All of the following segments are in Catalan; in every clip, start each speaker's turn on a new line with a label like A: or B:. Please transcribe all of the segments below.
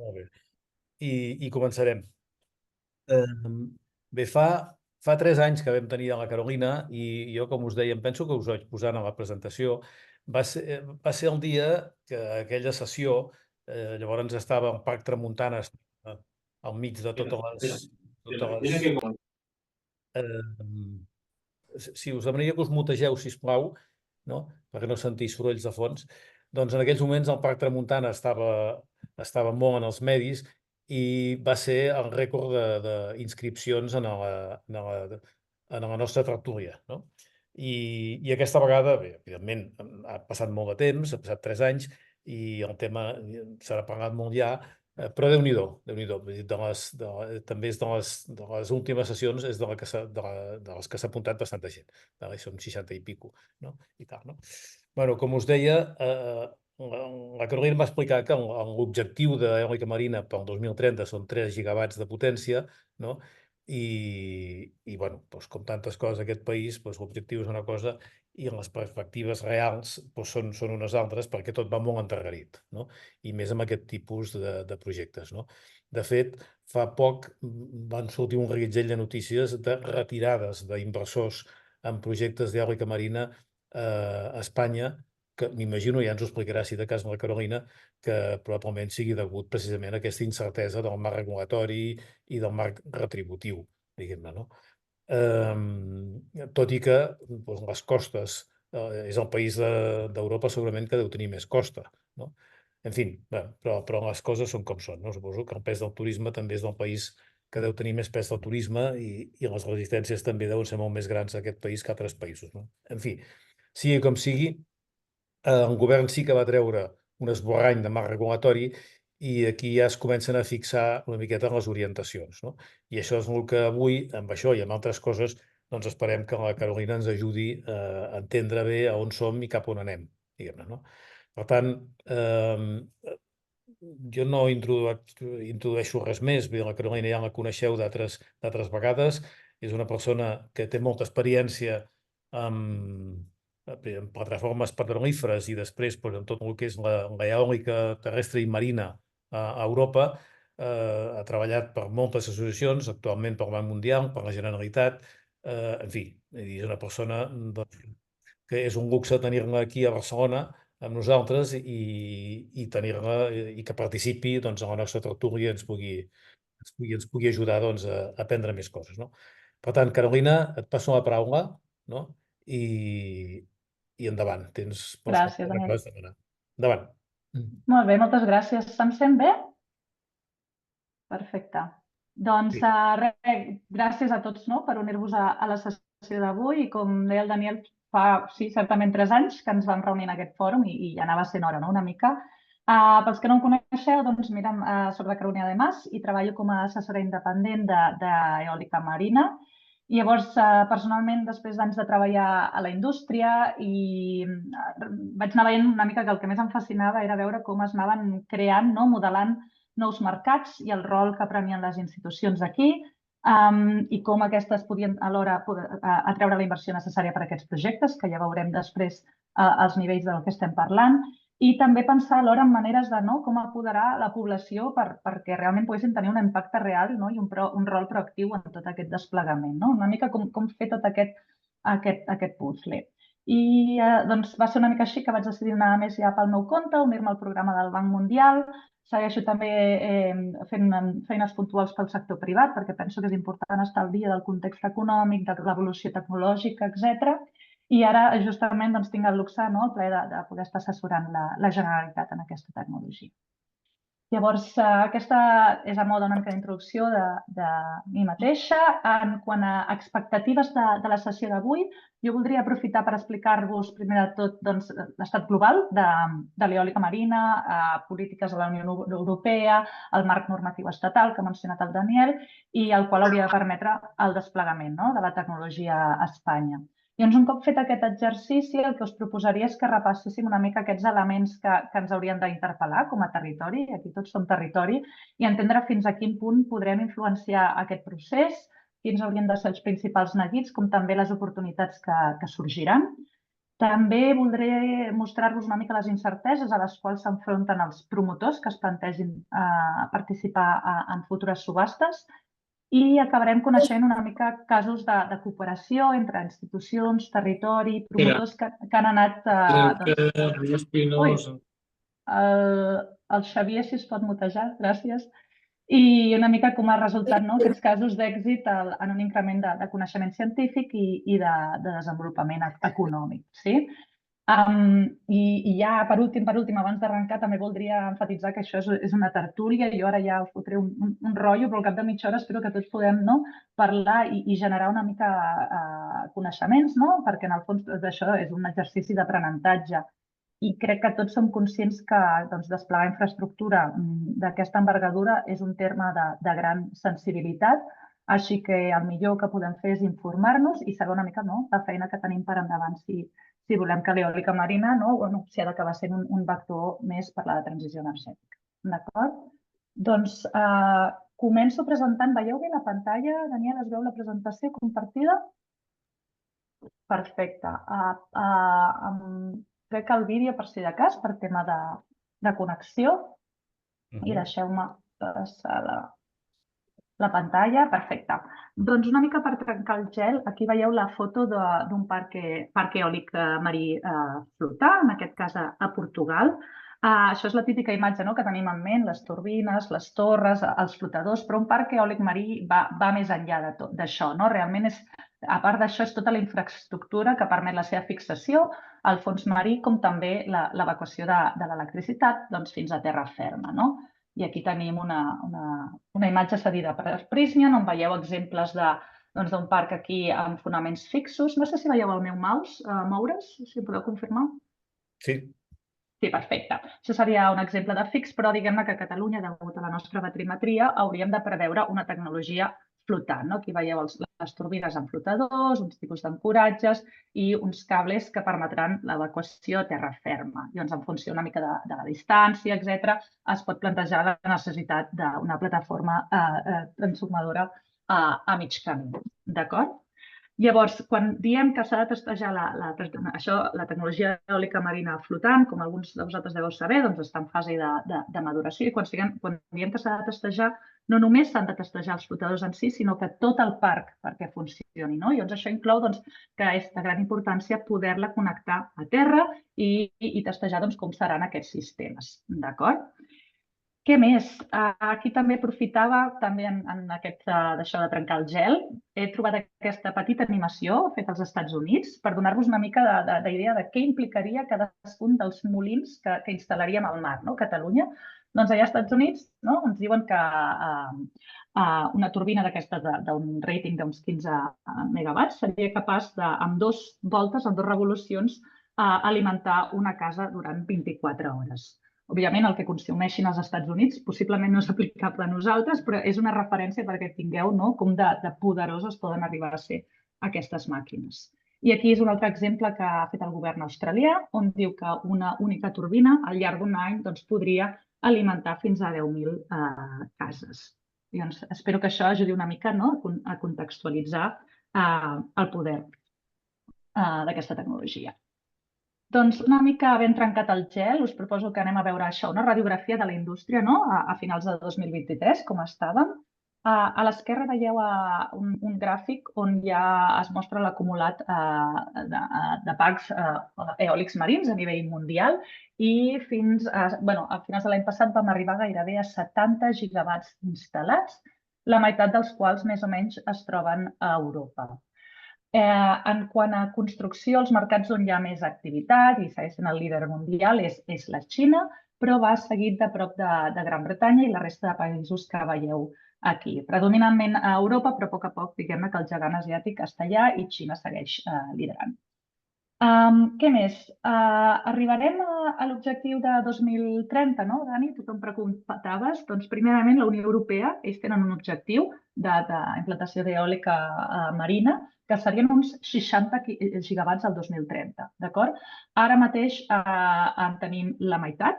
A: Molt bé. I començarem. Bé, fa 3 anys que vam tenir a la Carolina i jo, com us deia, em penso que us vaig posar en la presentació. Va ser el dia que aquella sessió, llavors estava el Parc Tramuntana al mig de totes les si us demanaria que us mutegeu, sisplau, no? Perquè no sentir sorolls de fons, doncs en aquells moments el Parc Tramuntana estava molt en els medis i va ser el rècord d'inscripcions en la nostra tertúlia, no? I aquesta vegada, bé, evidentment, ha passat molt de temps, ha passat 3 anys, i el tema s'ha parlat molt ja, però Déu-n'hi-do, Déu-n'hi-do. També és de les últimes sessions, és de les que s'ha apuntat bastanta gent. Som 60 i pico, no? I tal, no? Bueno, com us deia, la Carolina em va explicar que l'objectiu d'eòlica marina pel 2030 són 3 gigawatts de potència, no? I bueno, doncs, com tantes coses d'aquest país, doncs, l'objectiu és una cosa i les perspectives reals doncs, són unes altres, perquè tot va molt endarrerit, no? I més amb aquest tipus de projectes, no? De fet, fa poc van sortir un reguitzell de notícies de retirades d'inversors en projectes d'eòlica marina a Espanya, que m'imagino, ja ens ho explicarà si de cas la Carolina, que probablement sigui degut precisament a aquesta incertesa del marc regulatori i del marc retributiu, diguem-ne, no? Tot i que doncs, les costes, és el país d'Europa segurament que deu tenir més costa, no? En fi, però les coses són com són, no? Suposo que el pes del turisme també és del país que deu tenir més pes del turisme i les resistències també deuen ser molt més grans a aquest país que a altres països, no? En fi, sigui com sigui, el govern sí que va treure un esborrany de marc regulatori i aquí ja es comencen a fixar una miqueta les orientacions, no? I això és el que avui, amb això i amb altres coses, doncs esperem que la Carolina ens ajudi a entendre bé a on som i cap on anem, diguem-ne, no? Per tant, jo no introdueixo res més, bé, la Carolina ja la coneixeu d'altres vegades, és una persona que té molta experiència amb plataformes petrolíferes i després en tot el que és l'eòlica terrestre i marina a Europa. Ha treballat per moltes associacions, actualment pel Banc Mundial, per la Generalitat, en fi, és una persona doncs, que és un luxe tenir-la aquí a Barcelona amb nosaltres i tenir-la i que participi doncs, a la nostra tertúlia i ens pugui ajudar doncs, a aprendre més coses, no? Per tant, Carolina, et passo la paraula, no? I endavant, vols
B: Gràcies, Daniel.
A: demanar. Endavant.
B: Molt bé, moltes gràcies. Se'm sent bé? Perfecte. Doncs gràcies a tots per unir-vos a la sessió d'avui. I com deia el Daniel, fa certament 3 anys que ens vam reunir en aquest fòrum i ja anava sent hora, no?, una mica. Pels que no em coneixeu, doncs mira, soc la Carolina de Mas i treballo com a assessora independent d'eòlica marina. I llavors, personalment, després d'anys de treballar a la indústria, vaig anar veient una mica que el que més em fascinava era veure com es anaven creant, modelant nous mercats i el rol que prenien les institucions aquí i com aquestes podien alhora atreure la inversió necessària per a aquests projectes, que ja veurem després els nivells del que estem parlant, i també pensar alhora en maneres de com apoderar la població perquè realment poguessin tenir un impacte real i un rol proactiu en tot aquest desplegament. Una mica com fer tot aquest puzzle. I doncs va ser una mica així que vaig decidir anar més ja pel meu compte, unir-me al programa del Banc Mundial. Segueixo també fent feines puntuals pel sector privat perquè penso que és important estar al dia del context econòmic, de l'evolució tecnològica, etc. I ara justament tinc el luxe, el plaer de poder estar assessorant la Generalitat en aquesta tecnologia. Llavors, aquesta és a mode una mica d'introducció de mi mateixa. En quant a expectatives de la sessió d'avui, jo voldria aprofitar per explicar-vos, primer de tot, l'estat global de l'eòlica marina, polítiques de la Unió Europea, el marc normatiu estatal que ha mencionat el Daniel i el qual hauria de permetre el desplegament de la tecnologia a Espanya. Llavors, un cop fet aquest exercici, el que us proposaria és que repasséssim una mica aquests elements que ens haurien d'interpel·lar com a territori, aquí tots som territori, i entendre fins a quin punt podrem influenciar aquest procés, quins haurien de ser els principals neguits, com també les oportunitats que sorgiran. També voldré mostrar-vos una mica les incerteses a les quals s'enfronten els promotors que es plantegin participar en futures subhastes i acabarem coneixent una mica casos de cooperació entre institucions, territori, promotors que han anat... Ui, el Xavier, si es pot mutejar, gràcies. I una mica com ha resultat aquests casos d'èxit en un increment de coneixement científic i de desenvolupament econòmic. I ja, per últim, abans d'arrencar, també voldria enfatitzar que això és una tertúlia. Jo ara ja us fotré un rotllo, però al cap de mitja hora espero que tots podem parlar i generar una mica coneixements, perquè en el fons d'això és un exercici d'aprenentatge. I crec que tots som conscients que desplegar infraestructura d'aquesta envergadura és un terme de gran sensibilitat, així que el millor que podem fer és informar-nos i saber una mica la feina que tenim per endavant si volem que l'eòlica marina si ha d'acabar sent un vector més per la transició energètica. D'acord? Doncs començo presentant. Veieu bé la pantalla? Daniel, es veu la presentació compartida? Perfecte. Crec que el vídeo, per si de cas, per tema de connexió. I deixeu-me passar la pantalla. Perfecte. Doncs una mica per trencar el gel, aquí veieu la foto d'un parc eòlic marí flotant, en aquest cas a Portugal. Això és la típica imatge que tenim en ment, les turbines, les torres, els flotadors, però un parc eòlic marí va més enllà d'això. Realment, a part d'això, és tota la infraestructura que permet la seva fixació al fons marí, com també l'evacuació de l'electricitat fins a terra ferma. I aquí tenim una imatge cedida per Prysmian, on veieu exemples d'un parc aquí amb fonaments fixos. No sé si veieu el meu mouse moure's, si ho podeu confirmar.
A: Sí.
B: Sí, perfecte. Això seria un exemple de fix, però diguem-ne que a Catalunya, degut a la nostra batrimetria, hauríem de preveure una tecnologia flotant. Aquí veieu les turbines amb flotadors, uns tipus d'ancoratges i uns cables que permetran l'evacuació a terra ferma. Llavors, en funció una mica de la distància, etc., es pot plantejar la necessitat d'una plataforma transformadora a mig camí. D'acord? Llavors, quan diem que s'ha de testejar la tecnologia eòlica marina flotant, com alguns de vosaltres deveu saber, està en fase de maduració. I quan diem que s'ha de testejar, no només s'han de testejar els flotadors en si, sinó que tot el parc perquè funcioni. Llavors, això inclou que és de gran importància poder-la connectar a terra i testejar com seran aquests sistemes. D'acord? Què més? Aquí també aprofitava, també en aquest d'això de trencar el gel, he trobat aquesta petita animació feta als Estats Units per donar-vos una mica d'idea de què implicaria cadascun dels molins que instal·laríem al mar, Catalunya. Doncs allà als Estats Units ens diuen que una turbina d'aquestes d'un rating d'uns 15 megawatts seria capaç amb 2 voltes, amb 2 revolucions, alimentar una casa durant 24 hores. Òbviament, el que consumeixin als Estats Units possiblement no és aplicable a nosaltres, però és una referència perquè tingueu com de poderoses poden arribar a ser aquestes màquines. I aquí és un altre exemple que ha fet el govern australià, on diu que una única turbina al llarg d'un any podria alimentar fins a 10.000 cases. Llavors, espero que això ajudi una mica a contextualitzar el poder d'aquesta tecnologia. Doncs una mica ben trencat el gel, us proposo que anem a veure això, una radiografia de la indústria a finals de 2023, com estàvem. A l'esquerra veieu un gràfic on ja es mostra l'acumulat de parcs eòlics marins a nivell mundial i a finals de l'any passat vam arribar gairebé a 70 gigawatts instal·lats, la meitat dels quals més o menys es troben a Europa. En quant a construcció, els mercats on hi ha més activitat i segueix sent el líder mundial és la Xina, però va seguit de prop de Gran Bretanya i la resta de països que veieu aquí. Predominantment a Europa, però a poc diguem-ne que el gegant asiàtic està allà i Xina segueix liderant. Què més? Arribarem a l'objectiu de 2030, no, Dani? Tu te'n preguntaves. Doncs, primerament, la Unió Europea, ells tenen un objectiu d'implantació d'eòlica marina, que serien uns 60 gigawatts al 2030, d'acord? Ara mateix en tenim la meitat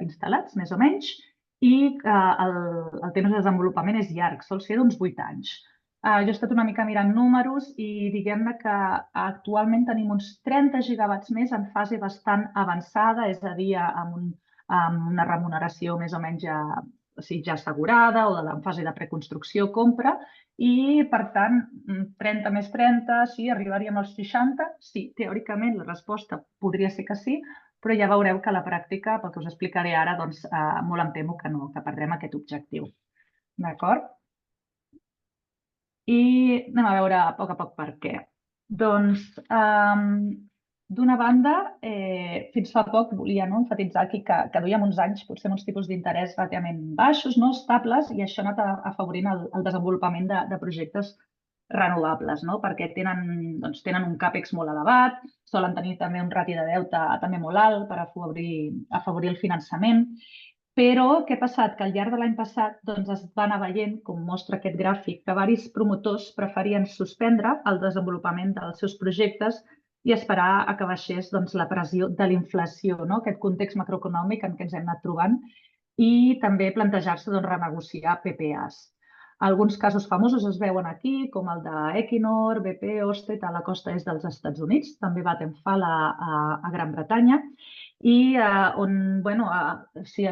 B: instal·lats, més o menys, i el temps de desenvolupament és llarg, sol ser d'uns 8 anys. Jo he estat una mica mirant números i diguem-ne que actualment tenim uns 30 gigawatts més en fase bastant avançada, és a dir, amb una remuneració més o menys ja assegurada o en fase de preconstrucció, compra, i per tant 30 més 30, sí, arribaríem als 60? Sí, teòricament la resposta podria ser que sí, però ja veureu que a la pràctica, pel que us explicaré ara, doncs molt em temo que no, que perdrem aquest objectiu. D'acord? I anem a veure a poc per què. Doncs, d'una banda, fins fa poc volia emfatitzar aquí que duíem uns anys potser amb uns tipus d'interès relativament baixos, estables, i això ha anat afavorint el desenvolupament de projectes renovables, perquè tenen un CAPEX molt elevat, solen tenir també un rati de deute també molt alt per afavorir el finançament. Però què ha passat? Que al llarg de l'any passat es va anar veient, com mostra aquest gràfic, que diversos promotors preferien suspendre el desenvolupament dels seus projectes i esperar a que baixés la pressió de la inflació, aquest context macroeconòmic en què ens hem anat trobant, i també plantejar-se renegociar PPAs. Alguns casos famosos es veuen aquí, com el d'Equinor, BP, Ørsted a la costa est dels Estats Units, també Vattenfall a Gran Bretanya, i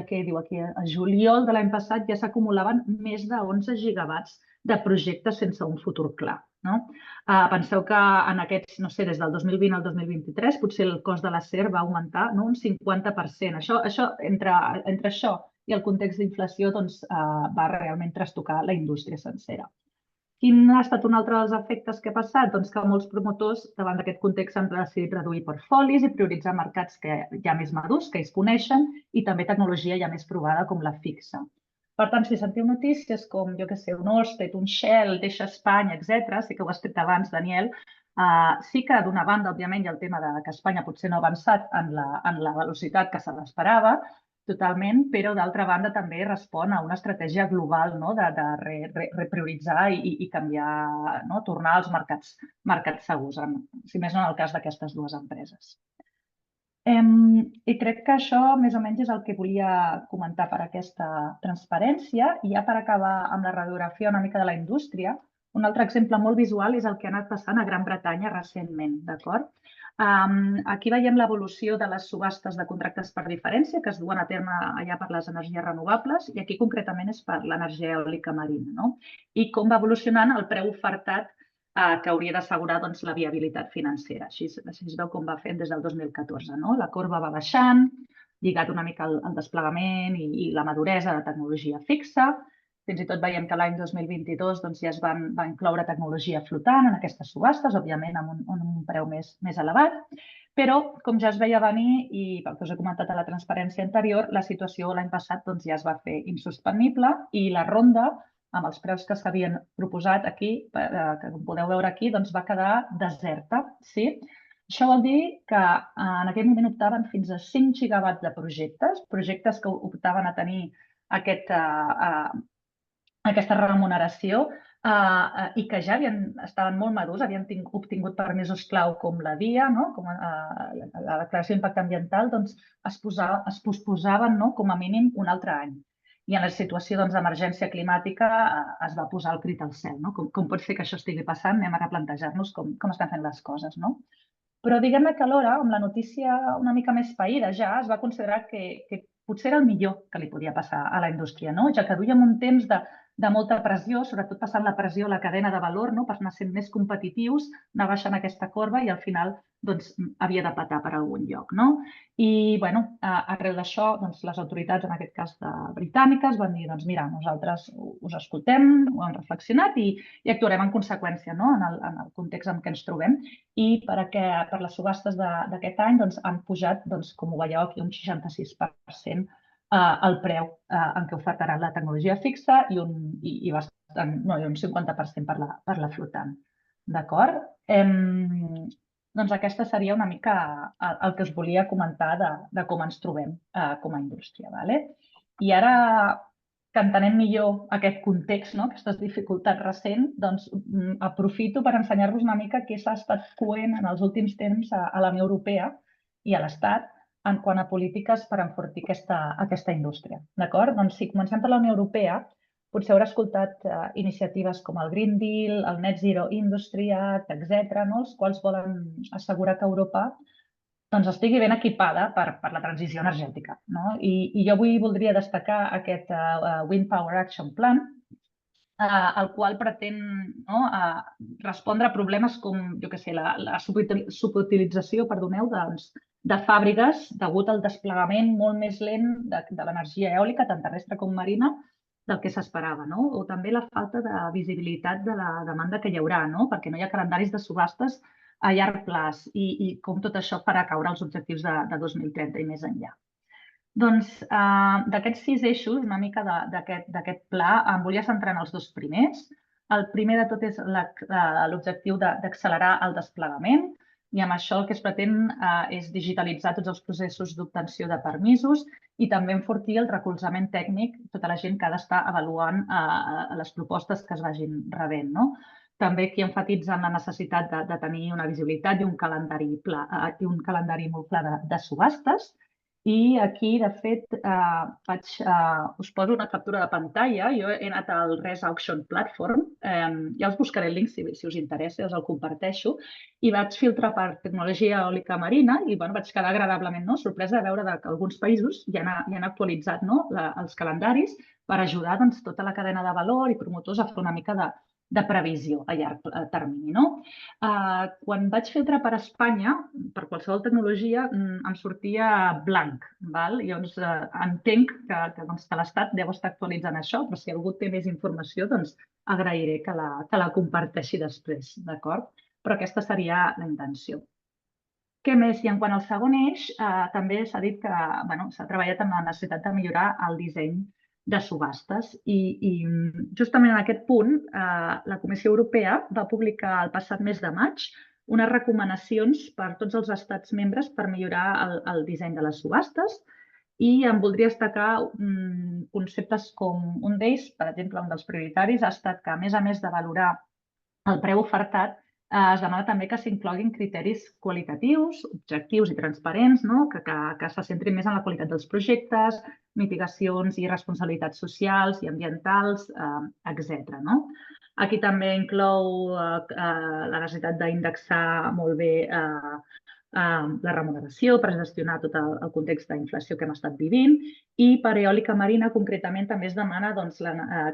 B: què diu aquí, a juliol de l'any passat ja s'acumulaven més de 11 gigawatts de projectes sense un futur clar. Penseu que en aquests, no sé, des del 2020 al 2023, potser el cost de l'acer va augmentar un 50%. Això, entre això i el context d'inflació, va realment trastocar la indústria sencera. Quin ha estat un altre dels efectes que ha passat? Doncs que molts promotors, davant d'aquest context, han decidit reduir portfolis i prioritzar mercats ja més madurs, que ells coneixen, i també tecnologia ja més provada, com la fixa. Per tant, si sentiu notícies com, jo què sé, un Ørsted, un Shell, deixa Espanya, etc., sí que ho has dit abans, Daniel, sí que d'una banda, òbviament, hi ha el tema de que Espanya potser no ha avançat en la velocitat que se l'esperava, totalment, però d'altra banda també respon a una estratègia global de reprioritzar i canviar, tornar als mercats segurs, si més no en el cas d'aquestes dues empreses. I crec que això més o menys és el que volia comentar per aquesta transparència. I ja per acabar amb la radiografia una mica de la indústria, un altre exemple molt visual és el que ha anat passant a Gran Bretanya recentment, d'acord? Aquí veiem l'evolució de les subhastes de contractes per diferència que es duen a terme allà per les energies renovables, i aquí concretament és per l'energia eòlica marina, i com va evolucionant el preu ofertat que hauria d'assegurar la viabilitat financera. Així es veu com va fent des del 2014. La corba va baixant, lligat una mica al desplegament i la maduresa de tecnologia fixa. Fins i tot veiem que l'any 2022 ja es va incloure tecnologia flotant en aquestes subhastes, òbviament amb un preu més elevat. Però, com ja es veia venir, i pel que us he comentat a la transparència anterior, la situació l'any passat ja es va fer insostenible i la ronda, amb els preus que s'havien proposat aquí, que com podeu veure aquí, va quedar deserta. Això vol dir que en aquell moment optaven fins a 5 gigawatts de projectes que optaven a tenir aquesta remuneració i que ja estaven molt madurs, havien obtingut permisos clau com la DIA, com la declaració d'impacte ambiental, es posposaven com a mínim un altre any. I en la situació d'emergència climàtica es va posar el crit al cel. Com pot ser que això estigui passant? Anem a replantejar-nos com estan fent les coses. Però diguem-ne que alhora, amb la notícia una mica més païda ja, es va considerar que potser era el millor que li podia passar a la indústria, ja que duíem un temps de molta pressió, sobretot passant la pressió a la cadena de valor, per anar sent més competitius, anar baixant aquesta corba i al final havia de petar per algun lloc. I arrel d'això, les autoritats, en aquest cas britàniques, van dir, mira, nosaltres us escoltem, ho hem reflexionat i actuarem en conseqüència en el context en què ens trobem. I per les subhastes d'aquest any han pujat, com ho veieu aquí, un 66% el preu en què ofertaran la tecnologia fixa i un 50% per la flotant. D'acord? Doncs aquesta seria una mica el que us volia comentar de com ens trobem com a indústria. I ara que entenem millor aquest context, aquestes dificultats recents, aprofito per ensenyar-vos una mica què s'ha estat coent en els últims temps a la Unió Europea i a l'Estat en quant a polítiques per enfortir aquesta indústria. D'acord? Si comencem per la Unió Europea, potser haurà escoltat iniciatives com el Green Deal, el Net Zero Industry Act, etc., els quals volen assegurar que Europa estigui ben equipada per la transició energètica. I jo avui voldria destacar aquest Wind Power Action Plan, el qual pretén respondre a problemes com, jo què sé, la subutilització, de fàbriques degut al desplegament molt més lent de l'energia eòlica, tant terrestre com marina, del que s'esperava, o també la falta de visibilitat de la demanda que hi haurà, perquè no hi ha calendaris de subhastes a llarg plaç i com tot això farà caure els objectius de 2030 i més enllà. Doncs d'aquests 6 eixos, una mica d'aquest pla, em volia centrar en els 2 primers. El primer de tot és l'objectiu d'accelerar el desplegament i amb això el que es pretén és digitalitzar tots els processos d'obtenció de permisos i també enfortir el recolzament tècnic a tota la gent que ha d'estar avaluant les propostes que es vagin rebent. També aquí enfatitzen la necessitat de tenir una visibilitat i un calendari molt clar de subhastes. I aquí, de fet, us poso una captura de pantalla. Jo he anat al RES Auction Platform. Ja us buscaré el link si us interessa, us el comparteixo. I vaig filtrar per tecnologia eòlica marina i vaig quedar agradablement sorpresa de veure que alguns països ja han actualitzat els calendaris per ajudar tota la cadena de valor i promotors a fer una mica de previsió a llarg termini. Quan vaig filtrar per Espanya, per qualsevol tecnologia, em sortia blanc. Llavors, entenc que l'Estat deu estar actualitzant això, però si algú té més informació, agrairé que la comparteixi després, d'acord? Però aquesta seria la intenció. Què més? I en quant al segon eix, també s'ha dit que s'ha treballat amb la necessitat de millorar el disseny de subhastes i justament en aquest punt la Comissió Europea va publicar el passat mes de maig unes recomanacions per a tots els estats membres per millorar el disseny de les subhastes i em voldria destacar conceptes com un d'ells, per exemple, un dels prioritaris ha estat que a més de valorar el preu ofertat, es demana també que s'incloguin criteris qualitatius, objectius i transparents, que se centrin més en la qualitat dels projectes, mitigacions i responsabilitats socials i ambientals, etc. Aquí també inclou la necessitat d'indexar molt bé la remuneració per gestionar tot el context d'inflació que hem estat vivint i per eòlica marina concretament també es demana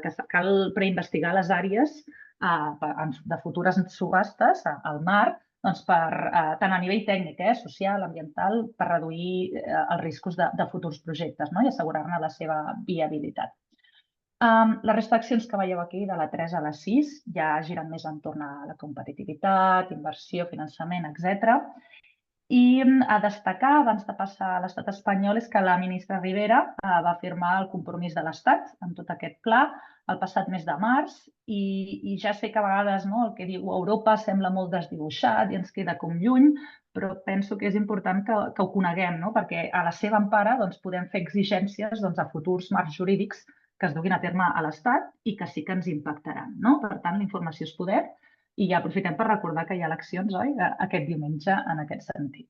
B: que cal preinvestigar les àrees de futures subhastes al mar tant a nivell tècnic, social, ambiental, per reduir els riscos de futurs projectes i assegurar-ne la seva viabilitat. Les restriccions que veieu aquí, de la 3 a la 6, ja giren més entorn a la competitivitat, inversió, finançament, etc. I a destacar, abans de passar a l'estat espanyol, és que la ministra Ribera va firmar el compromís de l'Estat amb tot aquest pla el passat mes de març i ja sé que a vegades el que diu Europa sembla molt desdibuixat i ens queda com lluny, però penso que és important que ho coneguem, perquè a la seva empara podem fer exigències a futurs marcs jurídics que es duguin a terme a l'Estat i que sí que ens impactaran. Per tant, la informació és poder i ja aprofitem per recordar que hi ha eleccions, oi?, aquest diumenge en aquest sentit.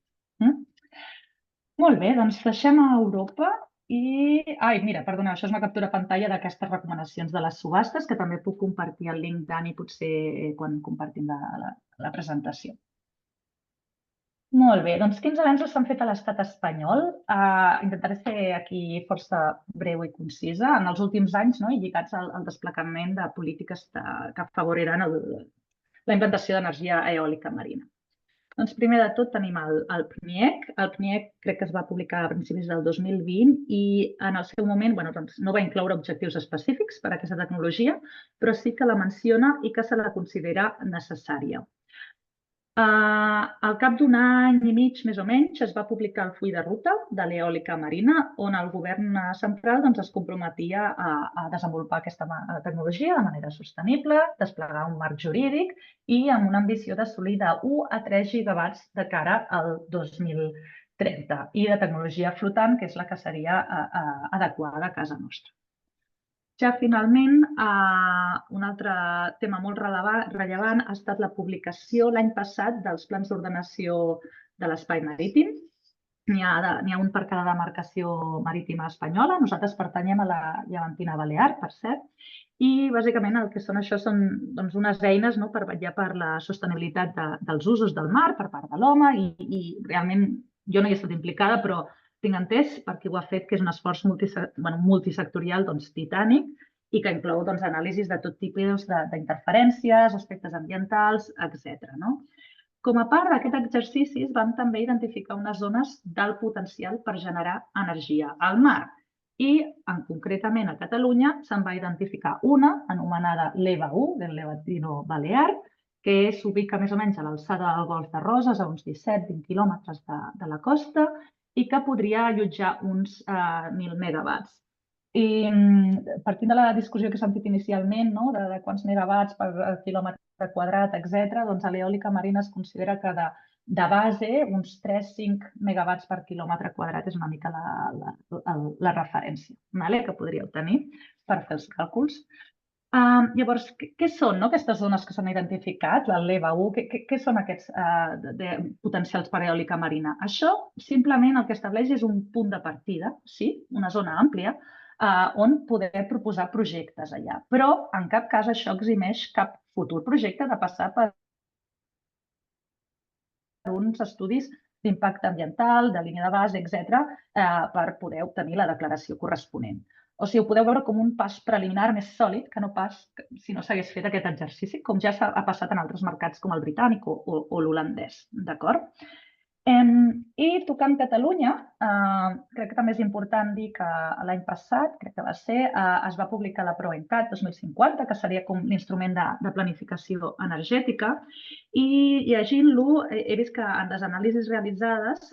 B: Molt bé, doncs deixem a Europa i... Ai, mira, perdoneu, això és una captura de pantalla d'aquestes recomanacions de les subhastes, que també puc compartir el link, Dani, potser quan compartim la presentació. Molt bé, doncs quins avenços s'han fet a l'estat espanyol? Intentaré ser aquí força breu i concisa. En els últims anys, i lligats al desplegament de polítiques que afavoriran la implantació d'energia eòlica marina. Doncs primer de tot tenim el PNIEC. El PNIEC crec que es va publicar a principis del 2020 i en el seu moment no va incloure objectius específics per a aquesta tecnologia, però sí que la menciona i que se la considera necessària. Al cap d'un any i mig, més o menys, es va publicar el full de ruta de l'eòlica marina, on el govern central es comprometia a desenvolupar aquesta tecnologia de manera sostenible, desplegar un marc jurídic i amb una ambició d'assolir de 1 a 3 gigawatts de cara al 2030 i de tecnologia flotant, que és la que seria adequada a casa nostra. Ja finalment, un altre tema molt rellevant ha estat la publicació l'any passat dels plans d'ordenació de l'espai marítim. N'hi ha un per cada demarcació marítima espanyola. Nosaltres pertanyem a la Llevantina Balear, per cert. I bàsicament el que són això són unes eines per vetllar per la sostenibilitat dels usos del mar per part de l'home i realment jo no hi he estat implicada, però tinc entès per qui ho ha fet que és un esforç multisectorial titànic i que inclou anàlisis de tot tipus d'interferències, aspectes ambientals, etc. Com a part d'aquest exercici vam també identificar unes zones d'alt potencial per generar energia al mar. I, concretament a Catalunya, se'n va identificar una anomenada l'EVA 1, del Levantino Balear, que s'ubica més o menys a l'alçada del Golf de Roses, a uns 17-20 quilòmetres de la costa, i que podria allotjar uns 1.000 megawatts. I partint de la discussió que s'ha fet inicialment, de quants megawatts per quilòmetre quadrat, etc., doncs a l'eòlica marina es considera que de base, uns 3-5 megawatts per quilòmetre quadrat és una mica la referència que podríeu tenir per fer els càlculs. Llavors, què són aquestes zones que s'han identificat, l'EVA 1? Què són aquests potencials per eòlica marina? Això simplement el que estableix és un punt de partida, sí, una zona àmplia, on poder proposar projectes allà. Però en cap cas això eximeix cap futur projecte de passar per uns estudis d'impacte ambiental, de línia de base, etc., per poder obtenir la declaració corresponent. O sigui, ho podeu veure com un pas preliminar més sòlid que no pas si no s'hagués fet aquest exercici, com ja ha passat en altres mercats com el britànic o l'holandès, d'acord? I tocant Catalunya, crec que també és important dir que l'any passat, crec que va ser, es va publicar la PROENCAT 2050, que seria com l'instrument de planificació energètica, i llegint-lo he vist que en les anàlisis realitzades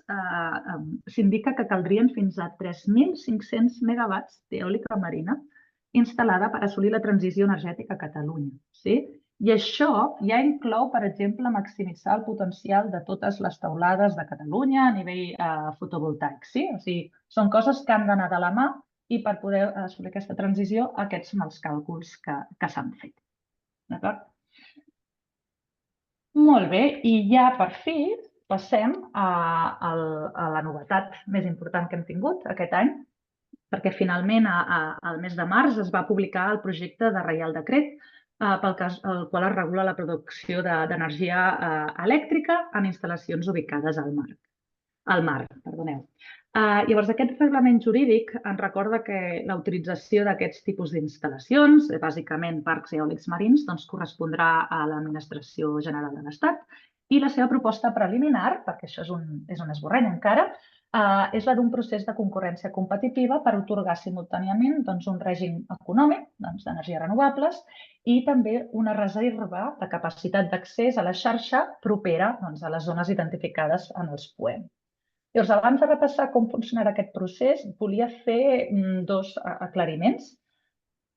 B: s'indica que caldrien fins a 3.500 megawatts d'eòlica marina instal·lada per assolir la transició energètica a Catalunya. I això ja inclou, per exemple, maximitzar el potencial de totes les teulades de Catalunya a nivell fotovoltaic. O sigui, són coses que han d'anar de la mà i per poder assolir aquesta transició aquests són els càlculs que s'han fet. D'acord? Molt bé, i ja per fi passem a la novetat més important que hem tingut aquest any, perquè finalment al mes de març es va publicar el projecte de Reial Decret pel qual es regula la producció d'energia elèctrica en instal·lacions ubicades al mar. Llavors, aquest reglament jurídic ens recorda que la utilització d'aquests tipus d'instal·lacions, bàsicament parcs eòlics marins, correspondrà a l'Administració General de l'Estat i la seva proposta preliminar, perquè això és un esborrany encara, és la d'un procés de concurrència competitiva per atorgar simultàniament un règim econòmic d'energies renovables i també una reserva de capacitat d'accés a la xarxa propera a les zones identificades en els PUEM. Llavors, abans de repassar com funcionarà aquest procés, volia fer dos aclariments.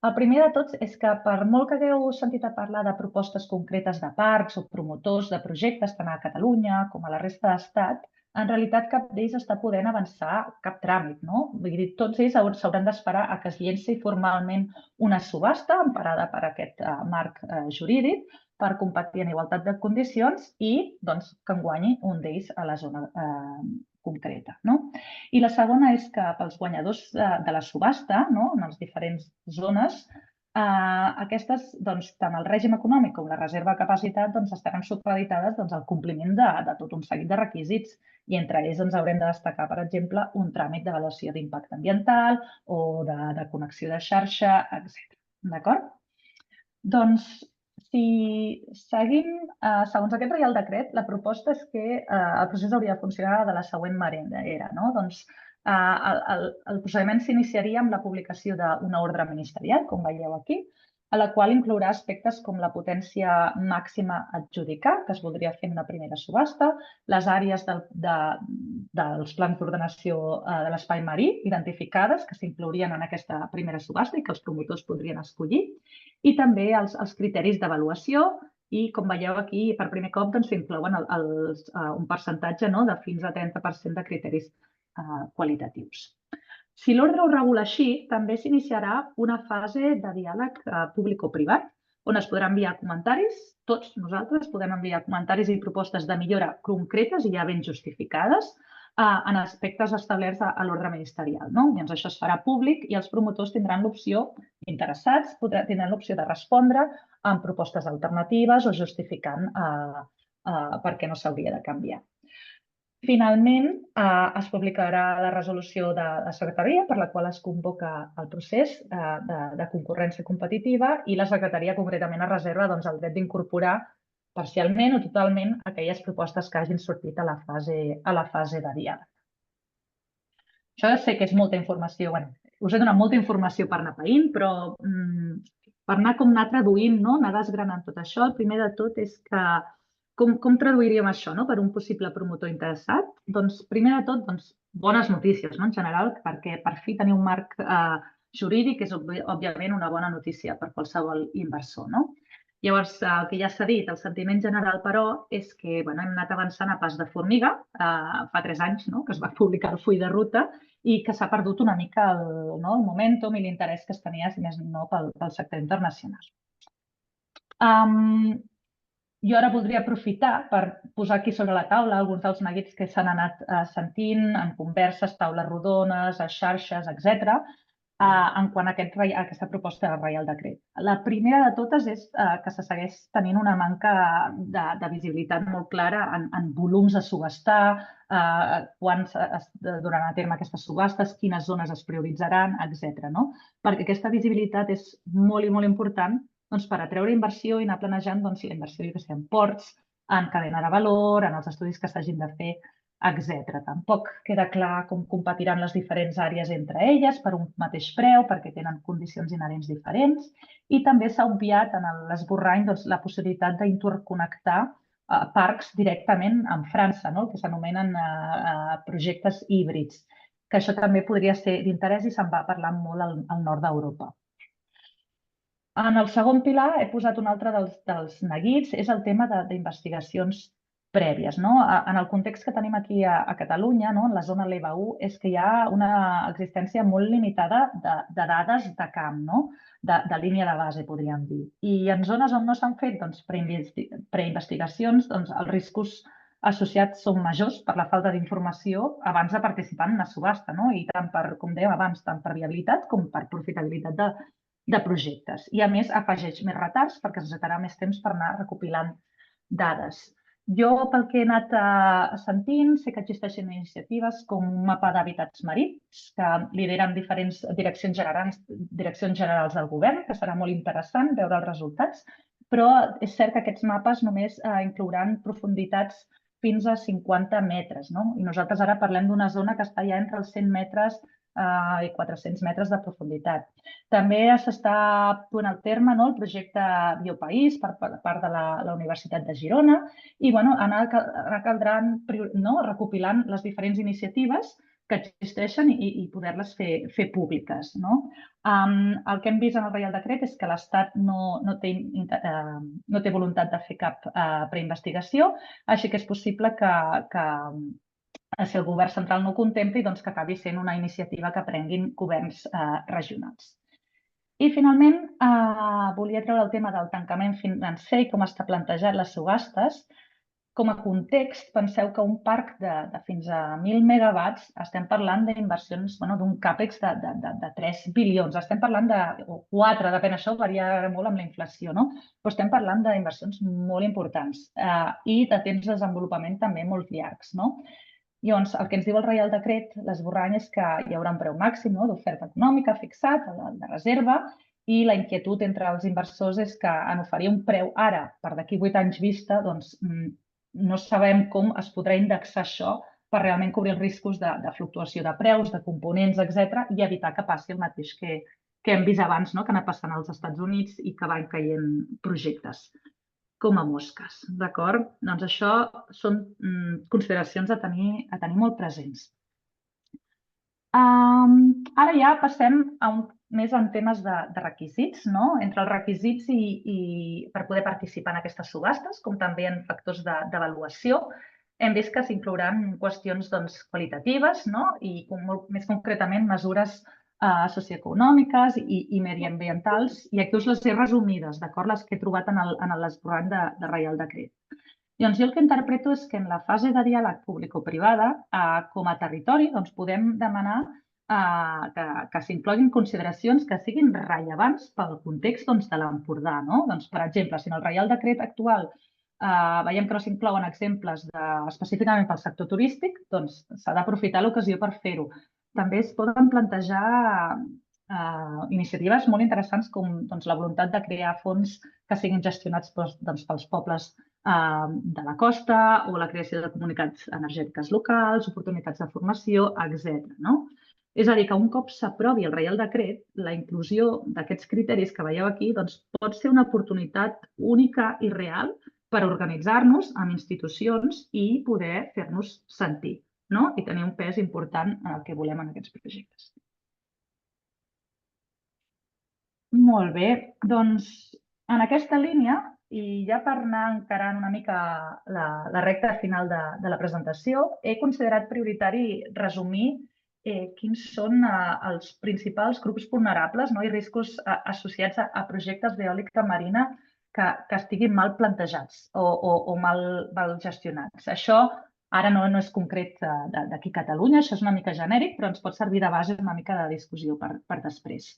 B: El primer de tots és que per molt que hagueu sentit a parlar de propostes concretes de parcs o promotors de projectes tant a Catalunya com a la resta de l'Estat, en realitat cap d'ells està podent avançar cap tràmit. Vull dir, tots ells s'hauran d'esperar a que es llenci formalment una subhasta emparada per aquest marc jurídic per competir en igualtat de condicions i que en guanyi un d'ells a la zona concreta. I la segona és que pels guanyadors de la subhasta, en les diferents zones, aquestes, tant el règim econòmic com la reserva de capacitat, estaran supeditades al compliment de tot un seguit de requisits i entre ells haurem de destacar, per exemple, un tràmit d'avaluació d'impacte ambiental o de connexió de xarxa, etc. D'acord? Doncs, si seguim, segons aquest Reial Decret, la proposta és que el procés hauria de funcionar de la següent manera. El procediment s'iniciaria amb la publicació d'una ordre ministerial, com veieu aquí, a la qual inclourà aspectes com la potència màxima a adjudicar, que es voldria fer en una primera subhasta, les àrees dels plans d'ordenació de l'espai marí identificades, que s'inclourien en aquesta primera subhasta i que els promotors podrien escollir, i també els criteris d'avaluació i, com veieu aquí, per primer cop s'inclouen un percentatge de fins a 30% de criteris qualitatius. Si l'ordre ho regula així, també s'iniciarà una fase de diàleg públic-privat, on es podran enviar comentaris. Tots nosaltres podem enviar comentaris i propostes de millora concretes i ja ben justificades en aspectes establerts a l'ordre ministerial. Llavors, això es farà públic i els promotors tindran l'opció interessats tindran l'opció de respondre amb propostes alternatives o justificant per què no s'hauria de canviar. Finalment, es publicarà la resolució de la secretaria per la qual es convoca el procés de concurrència competitiva i la secretaria concretament es reserva el dret d'incorporar parcialment o totalment aquelles propostes que hagin sortit a la fase de diàleg. Això sé que és molta informació, us he donat molta informació per anar païnt, però per anar traduint, anar desgranant tot això, el primer de tot és que com traduiríem això per un possible promotor interessat? Doncs, primer de tot, bones notícies en general, perquè per fi tenir un marc jurídic és, òbviament, una bona notícia per qualsevol inversor. Llavors, el que ja s'ha dit, el sentiment general, però, és que hem anat avançant a pas de formiga. Fa 3 anys que es va publicar el full de ruta i que s'ha perdut una mica el momentum i l'interès que es tenia, si més no, pel sector internacional. Jo ara voldria aprofitar per posar aquí sobre la taula alguns dels neguits que s'han anat sentint en converses, taules rodones, xarxes, etc., en quant a aquesta proposta de Reial Decret. La primera de totes és que se segueix tenint una manca de visibilitat molt clara en volums a subhastar, quan es duran a terme aquestes subhastes, quines zones es prioritzaran, etc. Perquè aquesta visibilitat és molt i molt important per atreure inversió i anar planejant la inversió en ports, en cadena de valor, en els estudis que s'hagin de fer, etc. Tampoc queda clar com competiran les diferents àrees entre elles per un mateix preu, perquè tenen condicions inherents diferents, i també s'ha obviat en l'esborrany la possibilitat d'interconnectar parcs directament amb França, el que s'anomenen projectes híbrids, que això també podria ser d'interès i se'n va parlar molt al nord d'Europa. En el segon pilar he posat un altre dels neguits, és el tema d'investigacions prèvies. En el context que tenim aquí a Catalunya, en la zona LEVA 1, és que hi ha una existència molt limitada de dades de camp, de línia de base, podríem dir. I en zones on no s'han fet preinvestigacions, els riscos associats són majors per la falta d'informació abans de participar en una subhasta, i tant per, com dèiem abans, tant per viabilitat com per profitabilitat de projectes. I, a més, afegeix més retards perquè es necessitarà més temps per anar recopilant dades. Jo, pel que he anat sentint, sé que existeixen iniciatives com un mapa d'hàbitats marins que lideren diferents direccions generals del govern, que serà molt interessant veure els resultats, però és cert que aquests mapes només inclouran profunditats fins a 50 metres. I nosaltres ara parlem d'una zona que està ja entre els 100 metres i 400 metres de profunditat. També s'està duent al terme el projecte Biopaís per part de la Universitat de Girona i ara caldrà recopilant les diferents iniciatives que existeixen i poder-les fer públiques. El que hem vist en el Reial Decret és que l'Estat no té voluntat de fer cap preinvestigació, així que és possible que si el govern central no ho contempli, que acabi sent una iniciativa que prenguin governs regionals. I, finalment, volia treure el tema del tancament financer i com està plantejat les subhastes. Com a context, penseu que un parc de fins a 1.000 megawatts estem parlant d'inversions, d'un CAPEX de 3 bilions. Estem parlant de 4, depèn, això varia molt amb la inflació, però estem parlant d'inversions molt importants i de temps de desenvolupament també molt llargs. Llavors, el que ens diu el Reial Decret, l'esborrany, és que hi haurà un preu màxim d'oferta econòmica fixat, de reserva, i la inquietud entre els inversors és que en oferir un preu ara, per d'aquí 8 anys vista, no sabem com es podrà indexar això per realment cobrir els riscos de fluctuació de preus, de components, etc., i evitar que passi el mateix que hem vist abans, que ha anat passant als Estats Units i que van caient projectes com a mosques. D'acord? Doncs això són consideracions a tenir molt presents. Ara ja passem més en temes de requisits. Entre els requisits per poder participar en aquestes subhastes, com també en factors d'avaluació, hem vist que s'inclouran qüestions qualitatives i, més concretament, mesures socioeconòmiques i mediambientals, i aquí us les he resumides, les que he trobat en l'esborrany de Reial Decret. Llavors, jo el que interpreto és que en la fase de diàleg públic-privada, com a territori, podem demanar que s'incloguin consideracions que siguin rellevants pel context de l'Empordà. Per exemple, si en el Reial Decret actual veiem que no s'inclouen exemples específicament pel sector turístic, doncs s'ha d'aprofitar l'ocasió per fer-ho. També es poden plantejar iniciatives molt interessants com la voluntat de crear fons que siguin gestionats pels pobles de la costa o la creació de comunitats energètiques locals, oportunitats de formació, etc. És a dir, que un cop s'aprovi el Reial Decret, la inclusió d'aquests criteris que veieu aquí pot ser una oportunitat única i real per organitzar-nos amb institucions i poder fer-nos sentir i tenir un pes important en el que volem en aquests projectes. Molt bé, doncs en aquesta línia, i ja per anar encarant una mica la recta final de la presentació, he considerat prioritari resumir quins són els principals grups vulnerables i riscos associats a projectes d'eòlica marina que estiguin mal plantejats o mal gestionats. Això ara no és concret d'aquí a Catalunya, això és una mica genèric, però ens pot servir de base una mica de discussió per després.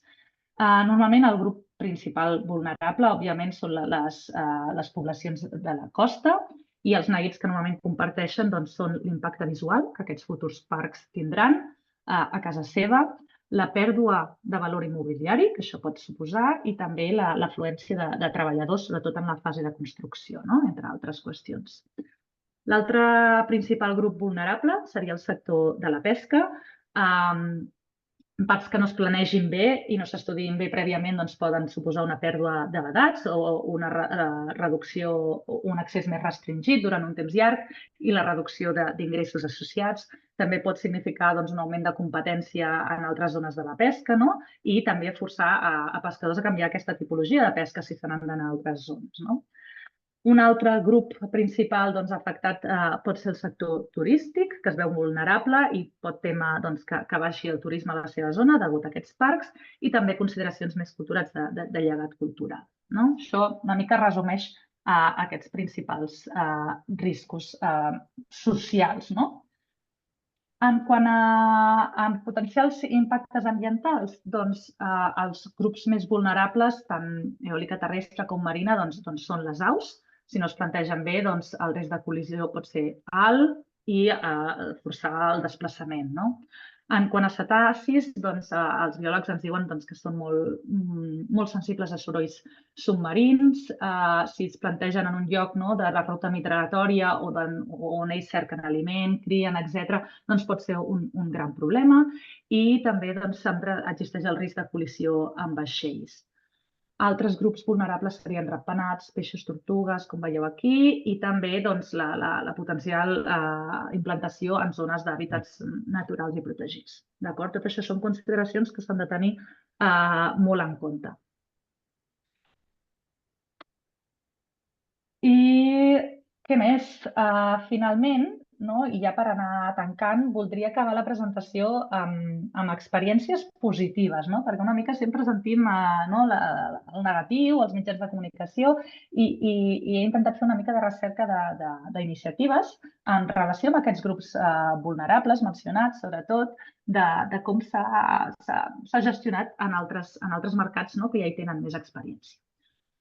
B: Normalment el grup principal vulnerable, òbviament, són les poblacions de la costa i els neguits que normalment comparteixen són l'impacte visual que aquests futurs parcs tindran a casa seva, la pèrdua de valor immobiliari, que això pot suposar, i també l'afluència de treballadors, sobretot en la fase de construcció, entre altres qüestions. L'altre principal grup vulnerable seria el sector de la pesca. Parcs que no es planegin bé i no s'estudiïn bé prèviament poden suposar una pèrdua de vedats o una reducció o un accés més restringit durant un temps llarg i la reducció d'ingressos associats. També pot significar un augment de competència en altres zones de la pesca i també forçar a pescadors a canviar aquesta tipologia de pesca si se n'han d'anar a altres zones. Un altre grup principal afectat pot ser el sector turístic, que es veu vulnerable i pot temer que baixi el turisme a la seva zona degut a aquests parcs i també consideracions més culturals de llegat cultural. Això una mica resumeix aquests principals riscos socials. En quant a potencials impactes ambientals, els grups més vulnerables, tant eòlica terrestre com marina, són les aus. Si no es plantegen bé, el risc de col·lisió pot ser alt i forçar el desplaçament. En quant a cetacis, els biòlegs ens diuen que són molt sensibles a sorolls submarins. Si es plantegen en un lloc de la ruta migratòria o on ells cerquen aliment, crien, etc., pot ser un gran problema. I també sempre existeix el risc de col·lisió amb vaixells. Altres grups vulnerables serien ratpenats, peixos tortugues, com veieu aquí, i també la potencial implantació en zones d'hàbitats naturals i protegits. Tot això són consideracions que s'han de tenir molt en compte. I què més? Finalment, i ja per anar tancant, voldria acabar la presentació amb experiències positives, perquè una mica sempre sentim el negatiu, els mitjans de comunicació, i he intentat fer una mica de recerca d'iniciatives en relació amb aquests grups vulnerables mencionats, sobretot, de com s'ha gestionat en altres mercats que ja hi tenen més experiència.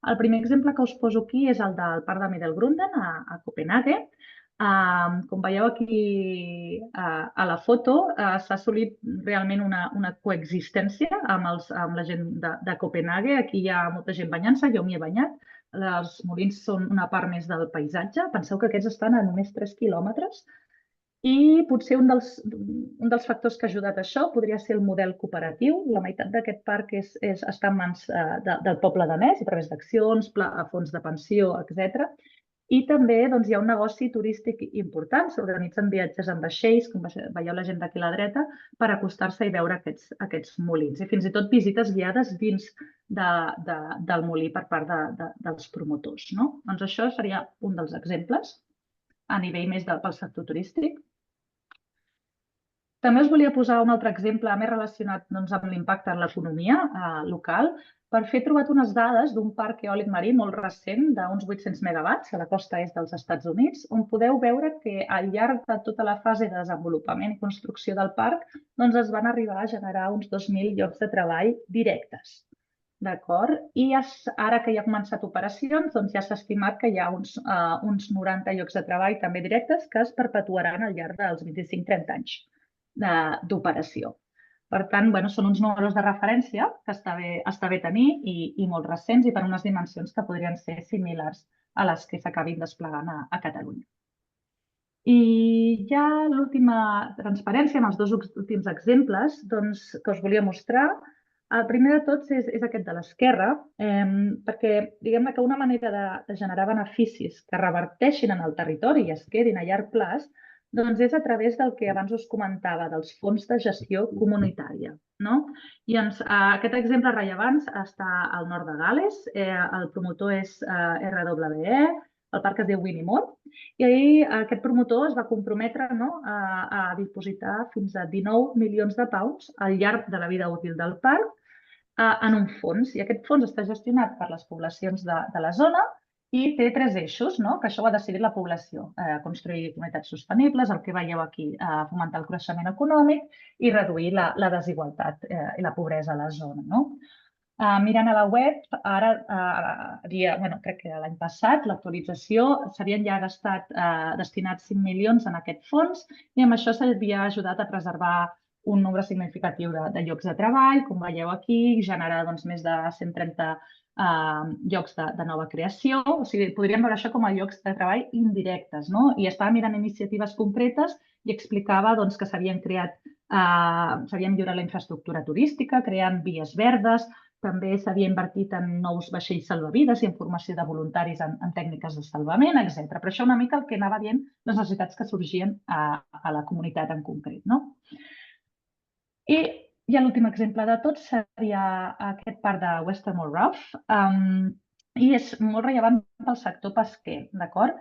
B: El primer exemple que us poso aquí és el del Parc de Middelgrunden, a Copenhague. Com veieu aquí a la foto, s'ha assolit realment una coexistència amb la gent de Copenhague. Aquí hi ha molta gent banyant-se, jo m'hi he banyat. Els molins són una part més del paisatge. Penseu que aquests estan a només 3 quilòmetres. I potser un dels factors que ha ajudat a això podria ser el model cooperatiu. La meitat d'aquest parc està en mans del poble danès a través d'accions, fons de pensió, etc. I també hi ha un negoci turístic important. S'organitzen viatges en vaixells, com veieu la gent d'aquí a la dreta, per acostar-se i veure aquests molins. I fins i tot visites guiades dins del molí per part dels promotors. Doncs això seria un dels exemples a nivell més pel sector turístic. També us volia posar un altre exemple més relacionat amb l'impacte en l'economia local. Per fer, he trobat unes dades d'un parc eòlic marí molt recent d'uns 800 megawatts a la costa est dels Estats Units, on podeu veure que al llarg de tota la fase de desenvolupament i construcció del parc es van arribar a generar uns 2.000 llocs de treball directes. D'acord? I ara que ja ha començat operacions, ja s'ha estimat que hi ha uns 90 llocs de treball també directes que es perpetuaran al llarg dels 25-30 anys d'operació. Per tant, són uns números de referència que està bé tenir i molt recents i per unes dimensions que podrien ser similars a les que s'acabin desplegant a Catalunya. I ja l'última transparència, amb els dos últims exemples que us volia mostrar. El primer de tots és aquest de l'esquerra, perquè diguem-ne que una manera de generar beneficis que reverteixin en el territori i es quedin a llarg plaç és a través del que abans us comentava, dels fons de gestió comunitària. I aquest exemple rellevant està al nord de Gal·les, el promotor és RWE, el parc es diu Winnymore, i aquest promotor es va comprometre a dipositar fins a 19 milions de pounds al llarg de la vida útil del parc en un fons. I aquest fons està gestionat per les poblacions de la zona i té 3 eixos, que això ho ha decidit la població. Construir comunitats sostenibles, el que veieu aquí, fomentar el creixement econòmic i reduir la desigualtat i la pobresa a la zona. Mirant a la web, ara, crec que l'any passat, l'actualització, s'havien ja destinat 5 milions en aquest fons i amb això s'havia ajudat a preservar un nombre significatiu de llocs de treball, com veieu aquí, generar més de 130 llocs de nova creació. O sigui, podríem veure això com a llocs de treball indirectes. I estava mirant iniciatives concretes i explicava que s'havien millorat la infraestructura turística, creant vies verdes, també s'havia invertit en nous vaixells salvavides i en formació de voluntaris en tècniques de salvament, etc. Però això una mica el que anava dient les necessitats que sorgien a la comunitat en concret. I ja l'últim exemple de tots seria aquest parc de Westermore Rough, i és molt rellevant pel sector pesquer, d'acord?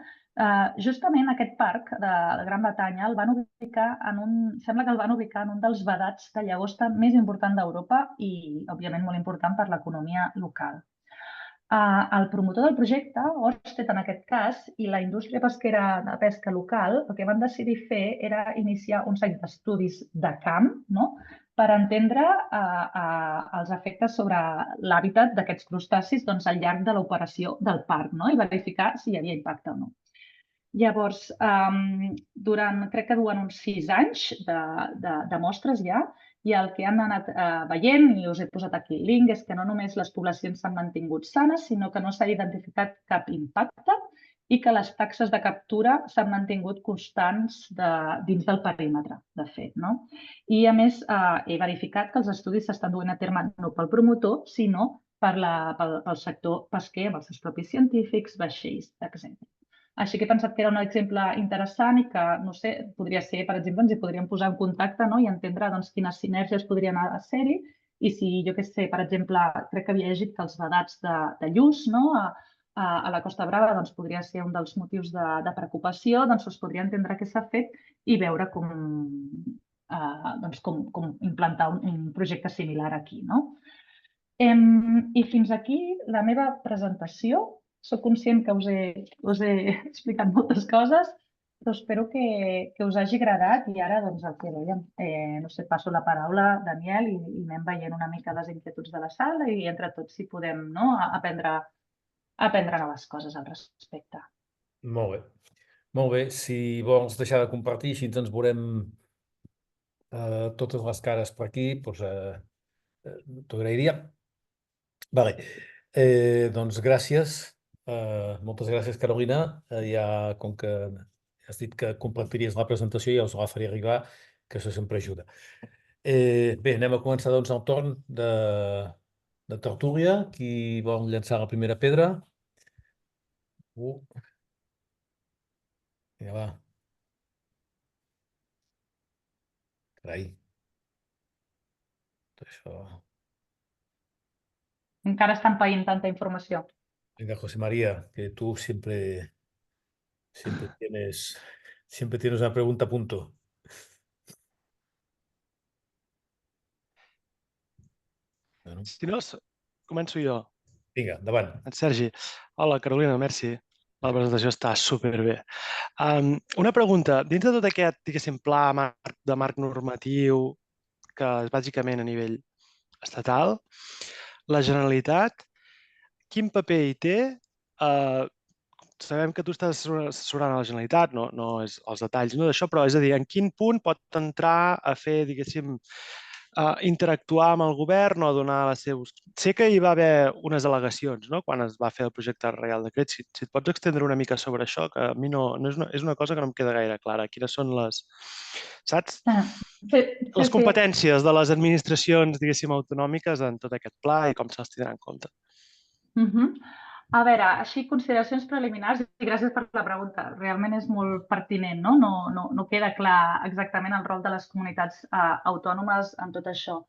B: Justament aquest parc de Gran Bretanya sembla que el van ubicar en un dels vedats de llagosta més important d'Europa i, òbviament, molt important per l'economia local. El promotor del projecte, Ørsted en aquest cas, i la indústria pesquera de pesca local, el que van decidir fer era iniciar un seguit d'estudis de camp per entendre els efectes sobre l'hàbitat d'aquests crustacis al llarg de l'operació del parc i verificar si hi havia impacte o no. Llavors, crec que duen uns 6 anys de mostres ja, i el que han anat veient, i us he posat aquí el link, és que no només les poblacions s'han mantingut sanes, sinó que no s'ha identificat cap impacte i que les taxes de captura s'han mantingut constants dins del perímetre, de fet. I, a més, he verificat que els estudis s'estan duent a terme no pel promotor, sinó pel sector pesquer, amb els seus propis científics, vaixells, etc. Així que he pensat que era un exemple interessant i que, no sé, podria ser, per exemple, ens hi podríem posar en contacte i entendre quines sinergies podrien ser-hi i si, jo què sé, per exemple, crec que havia llegit que els vedats de lluç a la Costa Brava podria ser un dels motius de preocupació, es podria entendre què s'ha fet i veure com implantar un projecte similar aquí. I fins aquí la meva presentació. Soc conscient que us he explicat moltes coses, però espero que us hagi agradat i ara, el que dèiem, no sé, passo la paraula, Daniel, i anem veient una mica les inquietuds de la sala i entre tots si podem aprendre noves coses al respecte.
A: Molt bé. Molt bé. Si vols deixar de compartir, així ens veurem totes les cares per aquí, doncs t'ho agrairia. Vale. Doncs gràcies. Moltes gràcies, Carolina. Com que has dit que compartiries la presentació, ja us la faré arribar, que això sempre ajuda. Bé, anem a començar el torn de tertúlia. Qui vol llançar la primera pedra? Vinga, va. Carai. Això...
B: Encara estan païnt tanta informació.
A: Venga, José María, que tú siempre tienes una pregunta a punto.
C: Si no, començo jo.
A: Vinga, endavant.
C: En Sergi. Hola, Carolina, merci. La presentació està superbé. Una pregunta. Dins de tot aquest, diguéssim, pla de marc normatiu, que és bàsicament a nivell estatal, la Generalitat, quin paper hi té? Sabem que tu estàs assessorant a la Generalitat, no és els detalls d'això, però és a dir, en quin punt pot entrar a fer, diguéssim, interactuar amb el govern o donar les seus... Sé que hi va haver unes al·legacions, no?, quan es va fer el projecte de Reial Decret. Si et pots extendre una mica sobre això, que a mi és una cosa que no em queda gaire clara. Quines són les... Saps? Les competències de les administracions, diguéssim, autonòmiques en tot aquest pla i com se'ls tindrà en compte.
B: A veure, així, consideracions preliminars, i gràcies per la pregunta, realment és molt pertinent, no? No queda clar exactament el rol de les comunitats autònomes en tot això.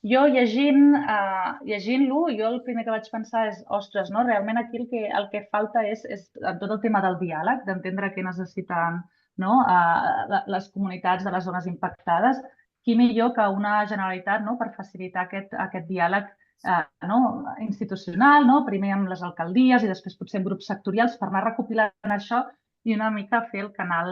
B: Jo, llegint-lo, jo el primer que vaig pensar és, ostres, no? Realment aquí el que falta és tot el tema del diàleg, d'entendre què necessiten les comunitats de les zones impactades. Qui millor que una Generalitat per facilitar aquest diàleg institucional, primer amb les alcaldies i després potser amb grups sectorials per anar recopilant això i una mica fer el canal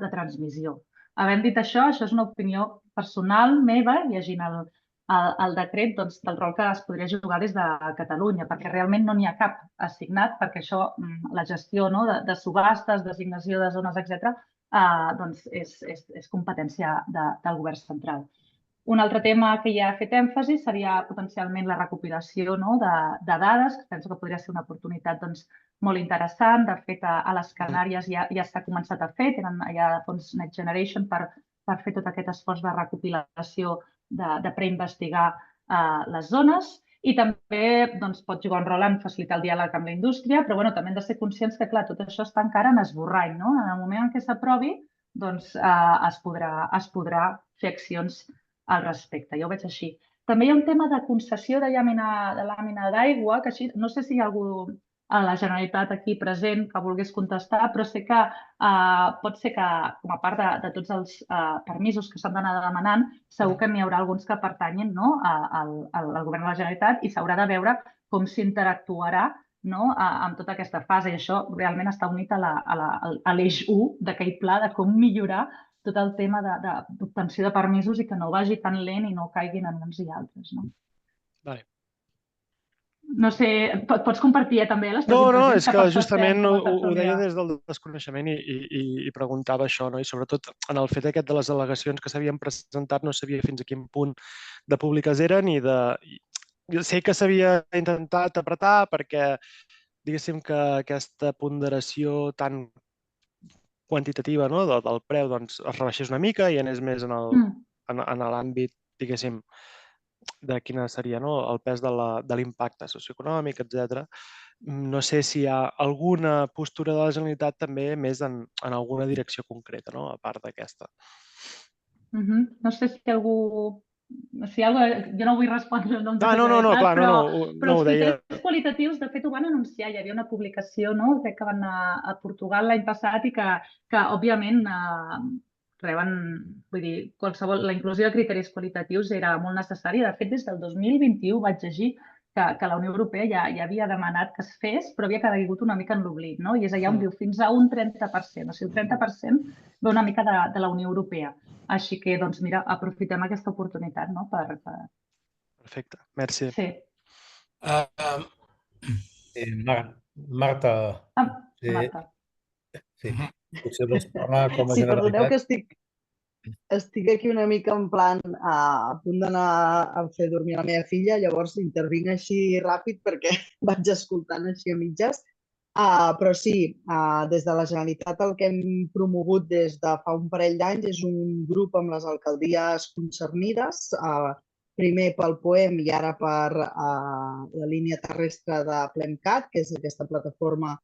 B: de transmissió. Havent dit això és una opinió personal meva, llegint el decret del rol que es podria jugar des de Catalunya, perquè realment no n'hi ha cap assignat, perquè això, la gestió de subhastes, designació de zones, etc., és competència del govern central. Un altre tema que ja ha fet èmfasi seria potencialment la recopilació de dades, que penso que podria ser una oportunitat molt interessant. De fet, a les Canàries ja s'ha començat a fer, tenen allà fons Next Generation per fer tot aquest esforç de recopilació, de preinvestigar les zones. I també pot jugar un rol en facilitar el diàleg amb la indústria, però també hem de ser conscients que, clar, tot això està encara en esborrany. En el moment en què s'aprovi, es podrà fer accions al respecte. Jo ho veig així. També hi ha un tema de concessió de làmina d'aigua, que així, no sé si hi ha algú a la Generalitat aquí present que volgués contestar, però sé que pot ser que, com a part de tots els permisos que s'han d'anar demanant, segur que n'hi haurà alguns que pertanyen al govern de la Generalitat i s'haurà de veure com s'interactuarà amb tota aquesta fase. I això realment està unit a l'eix 1 d'aquell pla de com millorar tot el tema d'obtenció de permisos i que no vagi tan lent i no caiguin en uns i altres.
C: Vale.
B: No sé, pots compartir també les teves
C: impressions? No, és que justament ho deia des del desconeixement i preguntava això, i sobretot en el fet aquest de les al·legacions que s'havien presentat no sabia fins a quin punt de públiques eren i jo sé que s'havia intentat apretar perquè diguéssim que aquesta ponderació tan quantitativa del preu es rebaixés una mica i anés més en l'àmbit, diguéssim, de quina seria el pes de l'impacte socioeconòmic, etc. No sé si hi ha alguna postura de la Generalitat també més en alguna direcció concreta, a part d'aquesta.
B: No sé si algú... Jo no vull respondre el nom de la
C: Generalitat,
B: però els criteris qualitatius, de fet, ho van anunciar. Hi havia una publicació, crec que van anar a Portugal l'any passat i que òbviament, reben, vull dir, la inclusió de criteris qualitatius era molt necessària. De fet, des del 2021 vaig llegir que la Unió Europea ja havia demanat que es fes, però havia caigut una mica en l'oblit, i és allà on diu fins a un 30%. O sigui, el 30% ve una mica de la Unió Europea. Així que, mira, aprofitem aquesta oportunitat,
C: Perfecte, merci.
B: Sí.
A: Marta.
B: Marta.
A: Sí, potser vols parlar com a Generalitat.
D: Sí, perdoneu que estic aquí una mica en plan a punt d'anar a fer dormir la meva filla, llavors intervinc així ràpid perquè vaig escoltant així a mitges. Però sí, des de la Generalitat el que hem promogut des de fa un parell d'anys és un grup amb les alcaldies concernides, primer pel POEM i ara per la línia terrestre de PLEMCAT, que és aquesta plataforma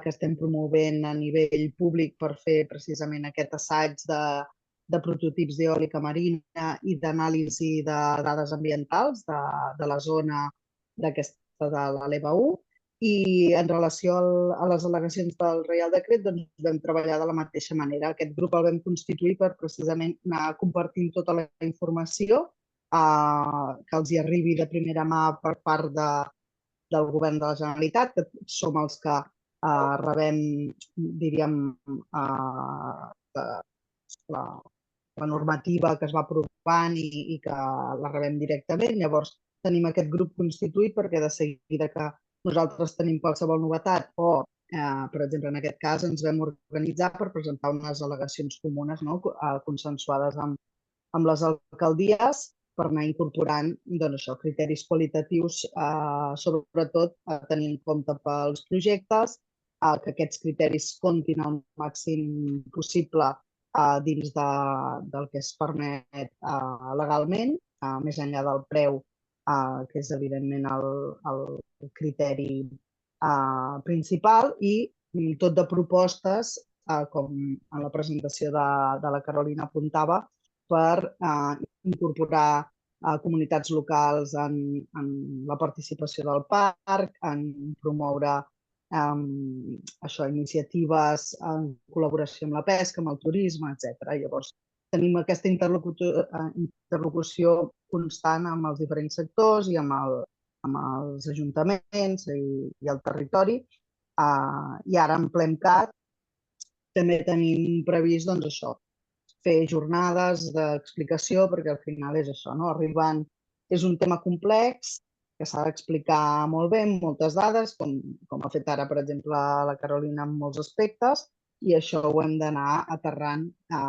D: que estem promovent a nivell públic per fer precisament aquest assaig de prototips d'eòlica marina i d'anàlisi de dades ambientals de la zona d'aquesta de l'EVA 1. I en relació a les al·legacions del Reial Decret, vam treballar de la mateixa manera. Aquest grup el vam constituir per precisament anar compartint tota la informació que els hi arribi de primera mà per part del govern de la Generalitat, que som els que rebem, diríem, la normativa que es va aprovant i que la rebem directament. Llavors, tenim aquest grup constituït perquè de seguida que nosaltres tenim qualsevol novetat o, per exemple, en aquest cas, ens vam organitzar per presentar unes al·legacions comunes consensuades amb les alcaldies per anar incorporant criteris qualitatius, sobretot tenint en compte pels projectes, que aquests criteris comptin el màxim possible dins del que es permet legalment, més enllà del preu, que és evidentment el criteri principal, i tot de propostes, com en la presentació de la Carolina apuntava, per incorporar comunitats locals en la participació del parc, en promoure iniciatives en col·laboració amb la pesca, amb el turisme, etc. Llavors, tenim aquesta interlocució constant amb els diferents sectors i amb els ajuntaments i el territori. I ara, en PlemCat, també tenim previst fer jornades d'explicació, perquè al final és això, arribant, és un tema complex, que s'ha d'explicar molt bé, amb moltes dades, com ha fet ara, per exemple, la Carolina en molts aspectes, i això ho hem d'anar aterrant a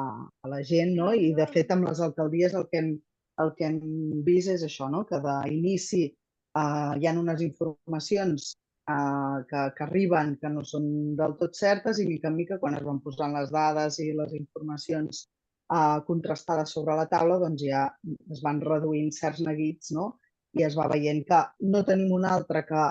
D: la gent, i de fet amb les alcaldies el que hem vist és això, que d'inici hi ha unes informacions que arriben que no són del tot certes i mica en mica quan es van posant les dades i les informacions contrastades sobre la taula, doncs ja es van reduint certs neguits, i es va veient que no tenim un altre que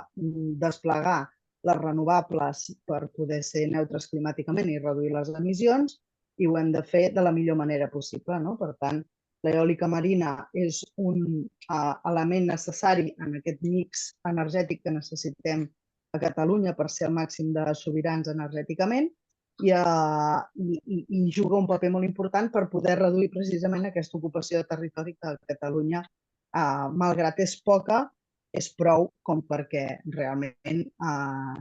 D: desplegar les renovables per poder ser neutres climàticament i reduir les emissions, i ho hem de fer de la millor manera possible. Per tant, l'eòlica marina és un element necessari en aquest mix energètic que necessitem a Catalunya per ser el màxim de sobirans energèticament, i juga un paper molt important per poder reduir precisament aquesta ocupació de territori que a Catalunya, malgrat és poca, és prou com perquè realment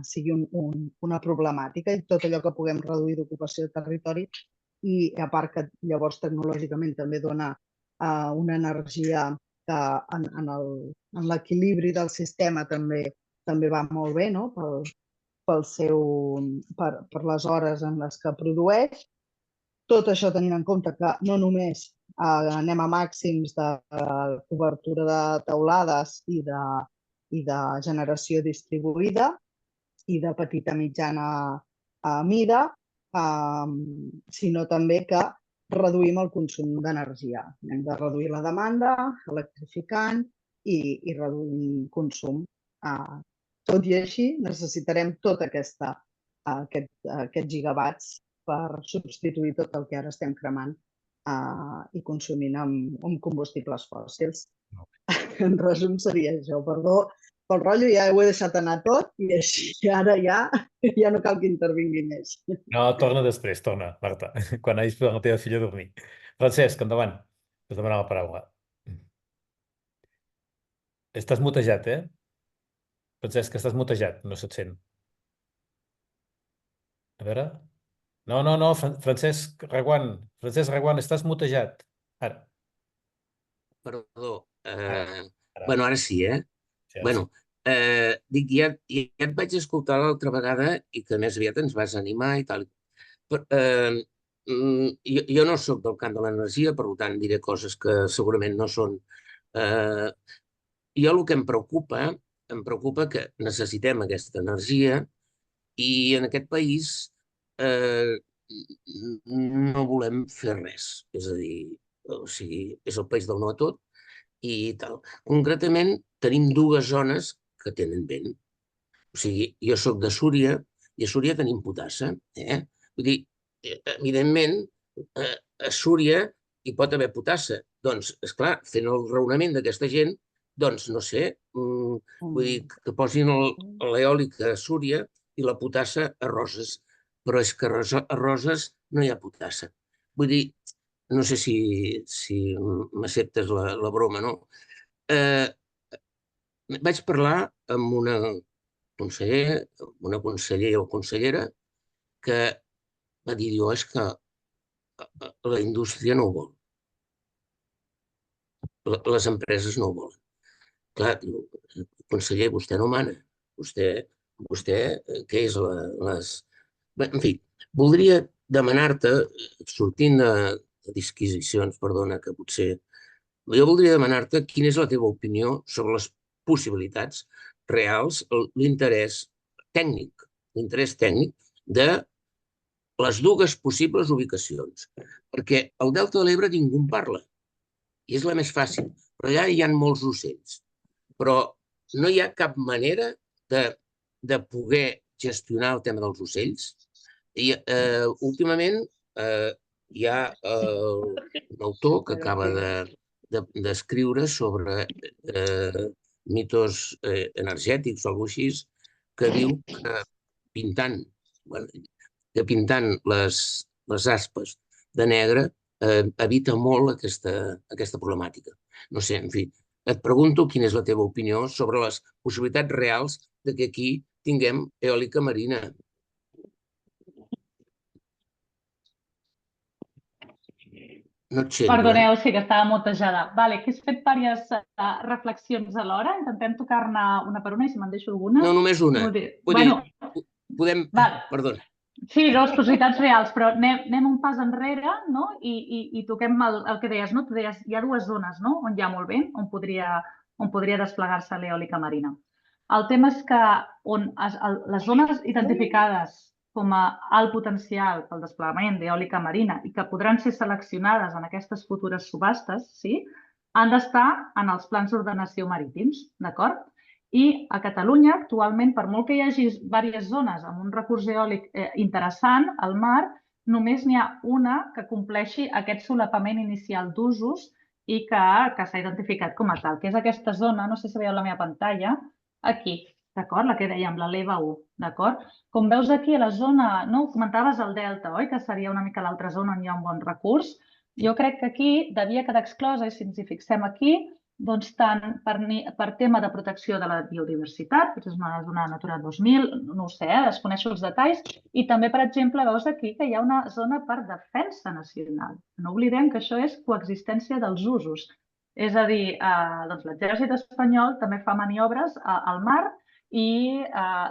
D: sigui una problemàtica, i tot allò que puguem reduir d'ocupació de territori, i a part que llavors tecnològicament també dona una energia que en l'equilibri del sistema també va molt bé, per les hores en les que produeix. Tot això tenint en compte que no només anem a màxims de cobertura de teulades i de generació distribuïda i de petita mitjana mida, sinó també que reduïm el consum d'energia. Hem de reduir la demanda, electrificant i reduint consum. Tot i així, necessitarem tot aquests gigawatts per substituir tot el que ara estem cremant i consumint amb combustibles fòssils. En resum seria això. Perdó pel rotllo, ja ho he deixat anar tot i així ara ja no cal que intervingui més.
A: No, torna després, torna, Marta, quan hagis posat la teva filla a dormir. Francesc, endavant, us demana la paraula. Estàs mutejat, Francesc, estàs mutejat, no se't sent. A veure... No, Francesc Reguant, estàs mutejat. Ara.
E: Perdó. Bueno, ara sí, Bueno, dic, ja et vaig escoltar l'altra vegada i que més aviat ens vas animar i tal. Jo no sóc del camp de l'energia, per tant diré coses que segurament no són. Jo el que em preocupa que necessitem aquesta energia i en aquest país no volem fer res. És a dir, és el país del no a tot i tal. Concretament, tenim dues zones que tenen vent. O sigui, jo soc de Súria i a Súria tenim potassa. Vull dir, evidentment, a Súria hi pot haver potassa. Doncs, esclar, fent el raonament d'aquesta gent, doncs, no sé, vull dir, que posin l'eòlica a Súria i la potassa a Roses. Però és que a Roses no hi ha potassa. Vull dir, no sé si m'acceptes la broma, no? Vaig parlar amb una conseller o consellera que va dir, és que la indústria no ho vol. Les empreses no ho volen. Clar, conseller, vostè no mana. Vostè, què és En fi, voldria demanar-te, sortint de disquisicions, perdona, que potser... Jo voldria demanar-te quina és la teva opinió sobre les possibilitats reals, l'interès tècnic de les dues possibles ubicacions. Perquè el Delta de l'Ebre ningú en parla, i és la més fàcil, però allà hi ha molts ocells. Però no hi ha cap manera de poder gestionar el tema dels ocells. I últimament hi ha un autor que acaba d'escriure sobre mitos energètics o alguna cosa així, que diu que pintant les aspes de negre evita molt aquesta problemàtica. No sé, en fi, et pregunto quina és la teva opinió sobre les possibilitats reals de que aquí tinguem eòlica marina. No et sento,
B: Perdoneu, sí que estava mutejada. Vale, que has fet diverses reflexions alhora. Intentem tocar-ne una per una i si me'n deixo alguna...
E: No, només una. Podem... Perdona.
B: Sí, les possibilitats reals, però anem un pas enrere, no? I toquem el que deies, no? Tu deies, hi ha dues zones, no? On hi ha molt vent, on podria desplegar-se l'eòlica marina. El tema és que les zones identificades com a alt potencial pel desplegament d'eòlica marina i que podran ser seleccionades en aquestes futures subhastes, sí, han d'estar en els plans d'ordenació marítims, d'acord? I a Catalunya, actualment, per molt que hi hagi diverses zones amb un recurs eòlic interessant, al mar, només n'hi ha una que compleixi aquest solapament inicial d'usos i que s'ha identificat com a tal, que és aquesta zona, no sé si veieu la meva pantalla, aquí, d'acord? La que dèiem, la l'EVA 1, d'acord? Com veus aquí, a la zona, no? Comentaves el delta, oi? Que seria una mica l'altra zona on hi ha un bon recurs. Jo crec que aquí devia quedar exclosa, i si ens hi fixem aquí, doncs tant per tema de protecció de la biodiversitat, que és una zona Natura 2000, no ho sé, desconeixo els detalls, i també, per exemple, veus aquí que hi ha una zona per defensa nacional. No oblidem que això és coexistència dels usos. És a dir, doncs l'exèrcit espanyol també fa maniobres al mar i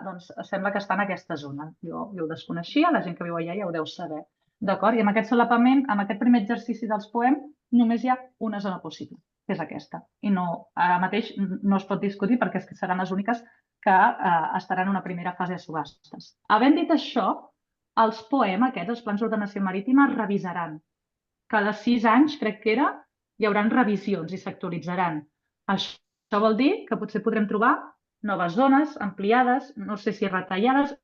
B: doncs sembla que està en aquesta zona. Jo ho desconeixia, la gent que viu allà ja ho deu saber. D'acord? I amb aquest solapament, amb aquest primer exercici dels POEM, només hi ha una zona possible, que és aquesta. I ara mateix no es pot discutir perquè seran les úniques que estaran en una primera fase de subhastes. Havent dit això, els POEM aquests, els plans d'ordenació marítima, es revisaran. Cada 6 anys, crec que era, hi haurà revisions i s'actualitzaran. Això vol dir que potser podrem trobar noves zones ampliades, no sé si retallades,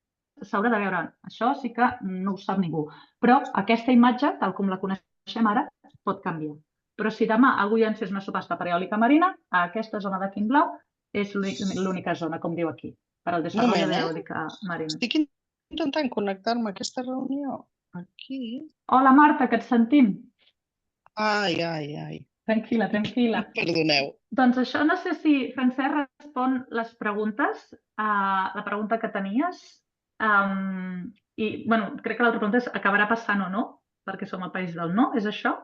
B: s'haurà de veure. Això sí que no ho sap ningú. Però aquesta imatge, tal com la coneixem ara, pot canviar. Però si demà algú llancés una subhasta per eòlica marina, a aquesta zona d'aquí en blau és l'única zona, com diu aquí, per al desenvolupament d'eòlica marina.
D: Estic intentant connectar-me a aquesta reunió. Aquí.
B: Hola, Marta, que et sentim.
D: Ai.
B: Tranquil·la.
D: Perdoneu.
B: Doncs això, no sé si Francesc respon les preguntes, la pregunta que tenies. I, bueno, crec que l'altra pregunta és, acabarà passant o no? Perquè som el país del no, és això?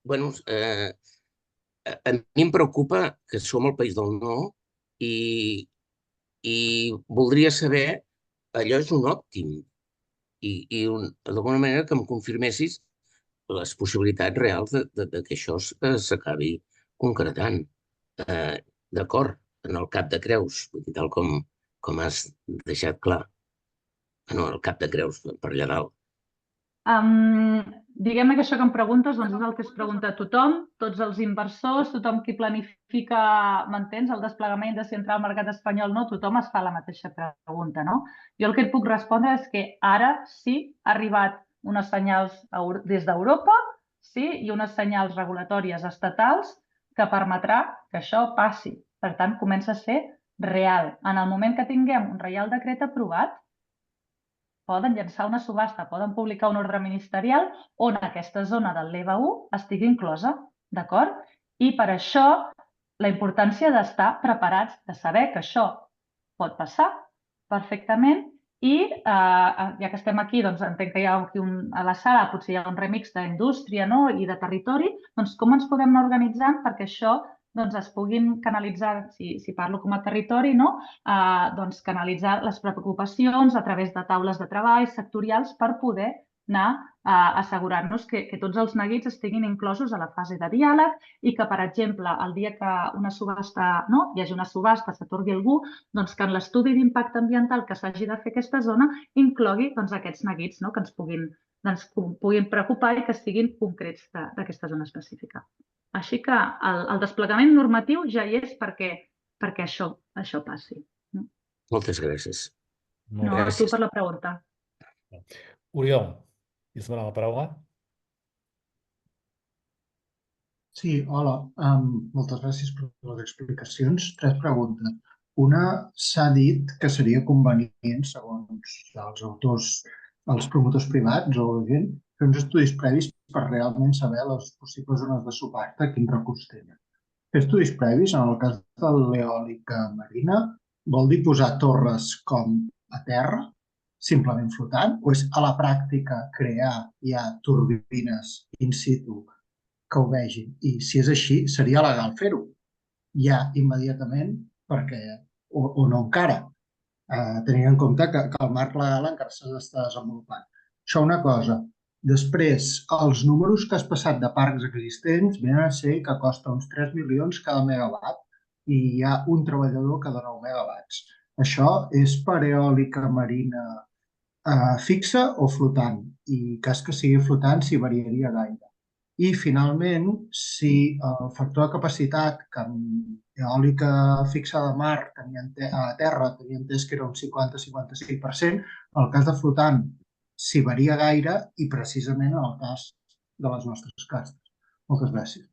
E: Bueno, a mi em preocupa que som el país del no i voldria saber, allò és un òptim, i d'alguna manera que em confirmessis les possibilitats reals de que això s'acabi concretant. D'acord, en el cap de Creus, tal com has deixat clar. No, el cap de Creus, per allà dalt.
B: Diguem-ne que això que em preguntes doncs és el que es pregunta a tothom, tots els inversors, tothom qui planifica, m'entens, el desplegament de si entrar al mercat espanyol, no, tothom es fa la mateixa pregunta, no? Jo el que et puc respondre és que ara sí ha arribat unes senyals des d'Europa, sí, i unes senyals regulatòries estatals que permetrà que això passi. Per tant, comença a ser real. En el moment que tinguem un reial decret aprovat, poden llançar una subhasta, poden publicar un ordre ministerial on aquesta zona del l'EVA 1 estigui inclosa, d'acord? I per això la importància d'estar preparats, de saber que això pot passar perfectament i ja que estem aquí, doncs entenc que hi ha aquí a la sala, potser hi ha un remix d'indústria i de territori, doncs com ens podem anar organitzant perquè això es puguin canalitzar, si parlo com a territori, doncs canalitzar les preocupacions a través de taules de treball sectorials per poder anar assegurant-nos que tots els neguits estiguin inclosos a la fase de diàleg i que, per exemple, el dia que una subhasta, hi hagi una subhasta, s'atorgui algú, doncs que en l'estudi d'impacte ambiental que s'hagi de fer aquesta zona inclogui aquests neguits que ens puguin preocupar i que siguin concrets d'aquesta zona específica. Així que el desplegament normatiu ja hi és perquè això passi.
E: Moltes gràcies.
B: No, a tu per la pregunta.
A: Oriol, vols demanar la paraula?
F: Sí, hola. Moltes gràcies per les explicacions. 3 preguntes. Una, s'ha dit que seria convenient, segons els autors, els promotors privats o gent, fer uns estudis previs per realment saber les possibles zones de subhasta, quin recurs tenen. Fer estudis previs, en el cas de l'eòlica marina, vol dir posar torres com a terra, simplement flotant, o és a la pràctica crear ja turbines in situ que ho vegin? I si és així, seria legal fer-ho ja immediatament, perquè, o no encara, tenint en compte que el marc legal encara s'està desenvolupant. Això una cosa. Després, els números que has passat de parcs existents venen a ser que costa uns 3 milions cada megawatt i hi ha un treballador cada 9 megawatts. Això és per eòlica marina fixa o flotant? I en cas que sigui flotant, si variaria gaire. I, finalment, si el factor de capacitat que amb eòlica fixa de mar a terra tenia entès que era un 50-55%, el cas de flotant si varia gaire i precisament en el cas de les nostres castes. Moltes gràcies.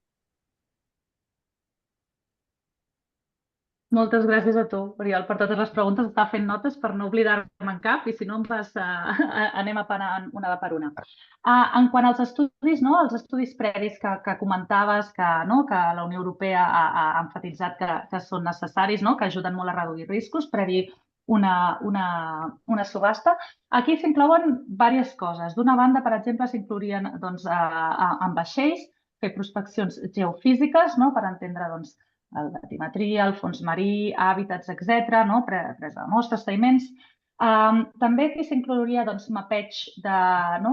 B: Moltes gràcies a tu, Oriol, per totes les preguntes. Estava fent notes per no oblidar-me en cap i si no anem apagant una per una. En quant als estudis, els estudis previs que comentaves que la Unió Europea ha emfatitzat que són necessaris, que ajuden molt a reduir riscos, previ una subhasta. Aquí s'inclouen diverses coses. D'una banda, per exemple, s'inclourien en vaixells, fer prospeccions geofísiques per entendre la batimetria, el fons marí, hàbitats, etc., presa de mostres, sediments. També aquí s'inclouria mapeig de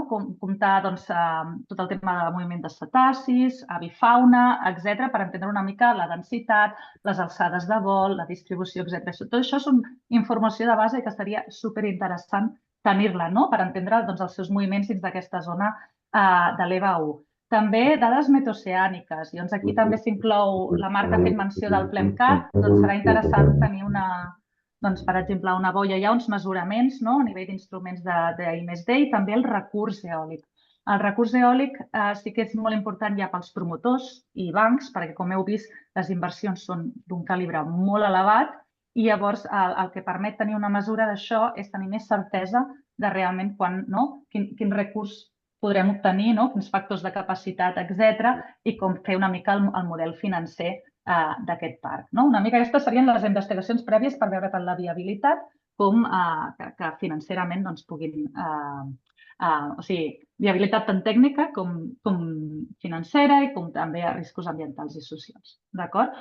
B: comptar tot el tema de moviment de cetacis, avifauna, etc., per entendre una mica la densitat, les alçades de vol, la distribució, etc. Tot això és informació de base que seria superinteressant tenir-la per entendre els seus moviments dins d'aquesta zona de l'EVA 1. També dades metoceàniques. Llavors, aquí també s'inclou la marca fent menció del PLEMCAT. Serà interessant tenir per exemple, una boia. Hi ha uns mesuraments a nivell d'instruments d'I+D i també el recurs eòlic. El recurs eòlic sí que és molt important ja pels promotors i bancs, perquè, com heu vist, les inversions són d'un calibre molt elevat i llavors el que permet tenir una mesura d'això és tenir més certesa de realment quin recurs podrem obtenir, quins factors de capacitat, etc., i com fer una mica el model financer d'aquest parc. Una mica aquestes serien les investigacions prèvies per veure tant la viabilitat com que financerament puguin... O sigui, viabilitat tant tècnica com financera i com també riscos ambientals i socials. D'acord?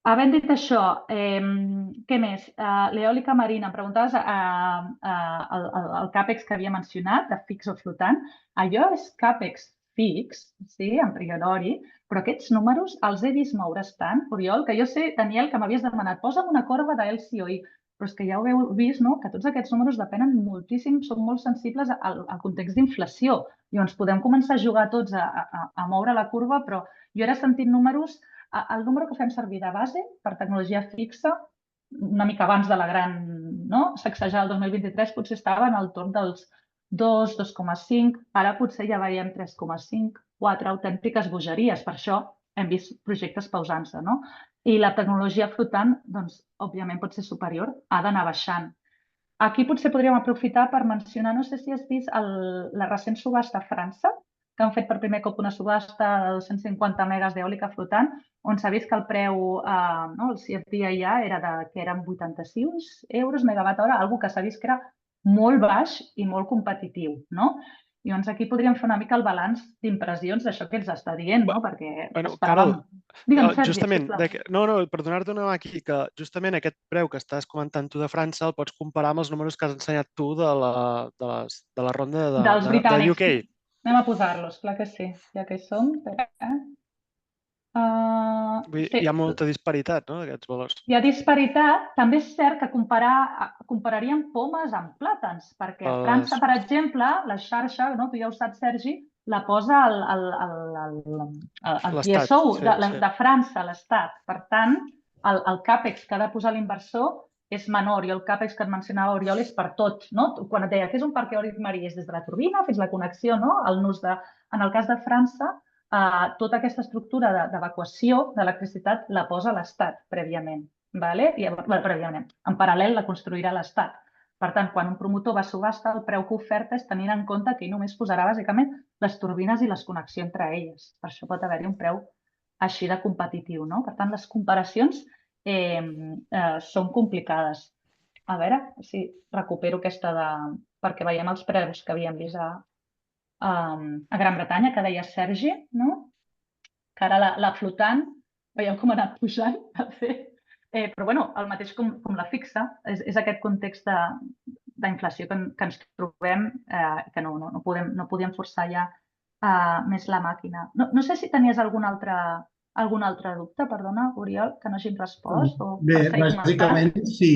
B: Havent dit això, què més? L'eòlica marina, em preguntaves el CAPEX que havia mencionat, de fix o flotant. Allò és CAPEX fix, sí, en priori, però aquests números els he vist moure's tant, Oriol, que jo sé, Daniel, que m'havies demanat, posa'm una corba de LCOI, però és que ja ho heu vist, que tots aquests números depenen moltíssim, són molt sensibles al context d'inflació. Llavors, podem començar a jugar tots a moure la curva, però jo ara he sentit números. El número que fem servir de base per tecnologia fixa, una mica abans de la gran sacsejada del 2023, potser estava en el torn dels 2, 2,5, ara potser ja veiem 3,5, 4 autèntiques bogeries. Per això hem vist projectes pausant-se. I la tecnologia flotant, doncs, òbviament pot ser superior, ha d'anar baixant. Aquí potser podríem aprofitar per mencionar, no sé si has vist la recent subhasta a França, que han fet per primer cop una subhasta de 250 megas d'eòlica flotant, on s'ha vist que el preu, el CFD ja que eren 86 euros megawatt hora, algo que s'ha vist que era molt baix i molt competitiu, no? Llavors aquí podríem fer una mica el balanç d'impressions d'això que ens està dient, no? Perquè esperàvem... Digue'm, Sergi,
C: justament,
B: sisplau.
C: per donar-te una mà aquí, que justament aquest preu que estàs comentant tu de França el pots comparar amb els números que has ensenyat tu de la ronda
B: Dels britànics.
C: de UK.
B: Anem a posar-los, clar que sí, ja que hi som.
C: Hi ha molta disparitat, no?, d'aquests valors.
B: Hi ha disparitat. També és cert que compararíem pomes amb plàtans, perquè a França, per exemple, la xarxa, tu ja ho saps, Sergi, la posa el TSO de França, l'Estat. Per tant, el CAPEX que ha de posar l'inversor és menor i el CAPEX que et mencionava Oriol és per tot. Quan et deia que és un parc eòlic marí, és des de la turbina fins a la connexió, en el cas de França, tota aquesta estructura d'evacuació d'electricitat la posa l'Estat prèviament. En paral·lel la construirà l'Estat. Per tant, quan un promotor va a subhasta, el preu que oferta és tenint en compte que ell només posarà bàsicament les turbines i les connexions entre elles. Per això pot haver-hi un preu així de competitiu. Per tant, les comparacions són complicades. A veure si recupero aquesta perquè veiem els preus que havíem vist a Gran Bretanya, que deia Sergi, que ara la flotant, veieu com ha anat pujant, de fet. Però bueno, el mateix com la fixa, és aquest context d'inflació que ens trobem, que no podem forçar ja més la màquina. No sé si tenies algun altre dubte, perdona, Oriol, que no hagin respost?
F: Bé, bàsicament, sí.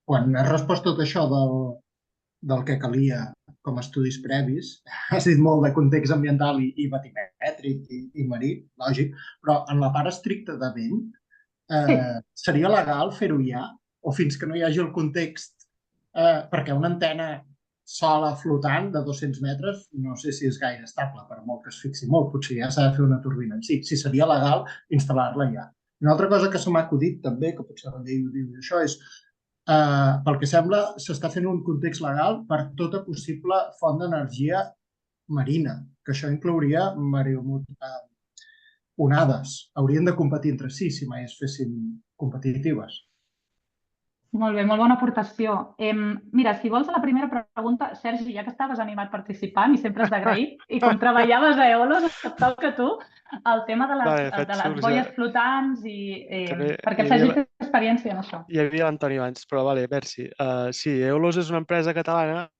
F: Quan has respost tot això del que calia com a estudis previs, has dit molt de context ambiental i batimètric i marí, lògic, però en la part estricta de vent, seria legal fer-ho ja? O fins que no hi hagi el context? Perquè una antena sola flotant de 200 metres no sé si és gaire estable, per molt que es fixi molt. Potser ja s'ha de fer una turbina en si. Si seria legal instal·lar-la ja. Una altra cosa que se m'ha acudit també, que potser la llei ho diu això, és pel que sembla s'està fent un context legal per tota possible font d'energia marina, que això inclouria onades. Haurien de competir entre si mai es fessin competitives.
B: Molt bé, molt bona aportació. Mira, si vols la primera pregunta, Sergi, ja que estaves animat participant i sempre has d'agrair, i com treballaves a Eolos, et toca a tu, el tema de les boies flotants, perquè el Sergi té experiència en això.
C: Hi havia l'Antoni abans, però merci. Sí, Eolos és una empresa catalana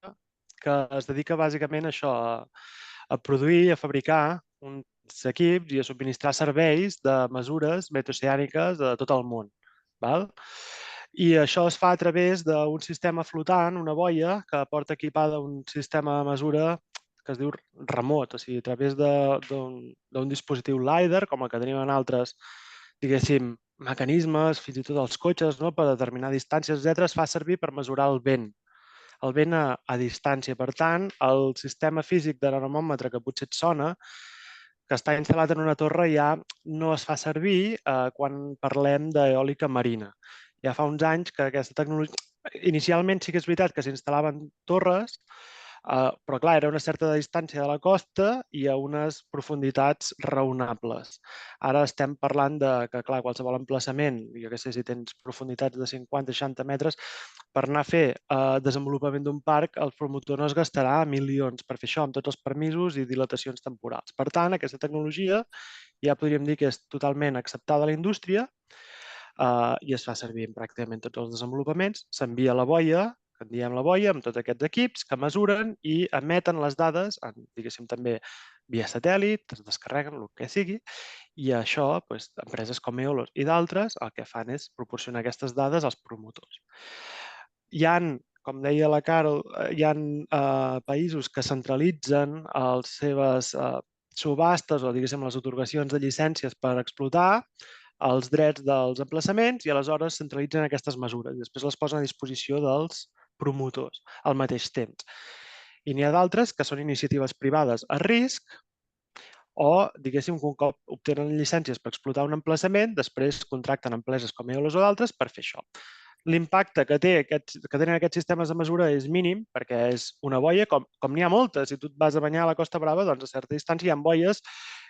C: que es dedica bàsicament a això, a produir, a fabricar uns equips i a subministrar serveis de mesures meteoceàniques de tot el món. I això es fa a través d'un sistema flotant, una boia, que porta equipada un sistema de mesura que es diu remot, o sigui, a través d'un dispositiu LiDAR, com el que tenim en altres, diguéssim, mecanismes, fins i tot els cotxes, per determinar distàncies, etc., es fa servir per mesurar el vent a distància. Per tant, el sistema físic de l'anemòmetre que potser et sona, que està instal·lat en una torre, ja no es fa servir quan parlem d'eòlica marina. Ja fa uns anys que aquesta tecnologia... Inicialment sí que és veritat que s'instal·laven torres, però clar, era una certa distància de la costa i a unes profunditats raonables. Ara estem parlant que, clar, qualsevol emplaçament, jo què sé, si tens profunditats de 50-60 metres, per anar a fer desenvolupament d'un parc, el promotor no es gastarà milions per fer això, amb tots els permisos i dilatacions temporals. Per tant, aquesta tecnologia ja podríem dir que és totalment acceptada a la indústria i es fa servir en pràcticament tots els desenvolupaments. S'envia la boia, que en diem la boia, amb tots aquests equips que mesuren i emeten les dades, diguéssim, també via satèl·lit, es descarreguen, el que sigui, i això, empreses com Eolos i d'altres, el que fan és proporcionar aquestes dades als promotors. Hi ha, com deia la Carol, hi ha països que centralitzen les seves subhastes o, diguéssim, les atorgacions de llicències per explotar els drets dels emplaçaments i aleshores centralitzen aquestes mesures i després les posen a disposició dels promotors al mateix temps. I n'hi ha d'altres que són iniciatives privades a risc o, diguéssim, un cop obtenen llicències per explotar un emplaçament, després contracten empreses com Eolos o d'altres per fer això. l'impacte que tenen aquests sistemes de mesura és mínim, perquè és una boia, com n'hi ha moltes. Si tu et vas a banyar a la Costa Brava, doncs a certa distància hi ha boies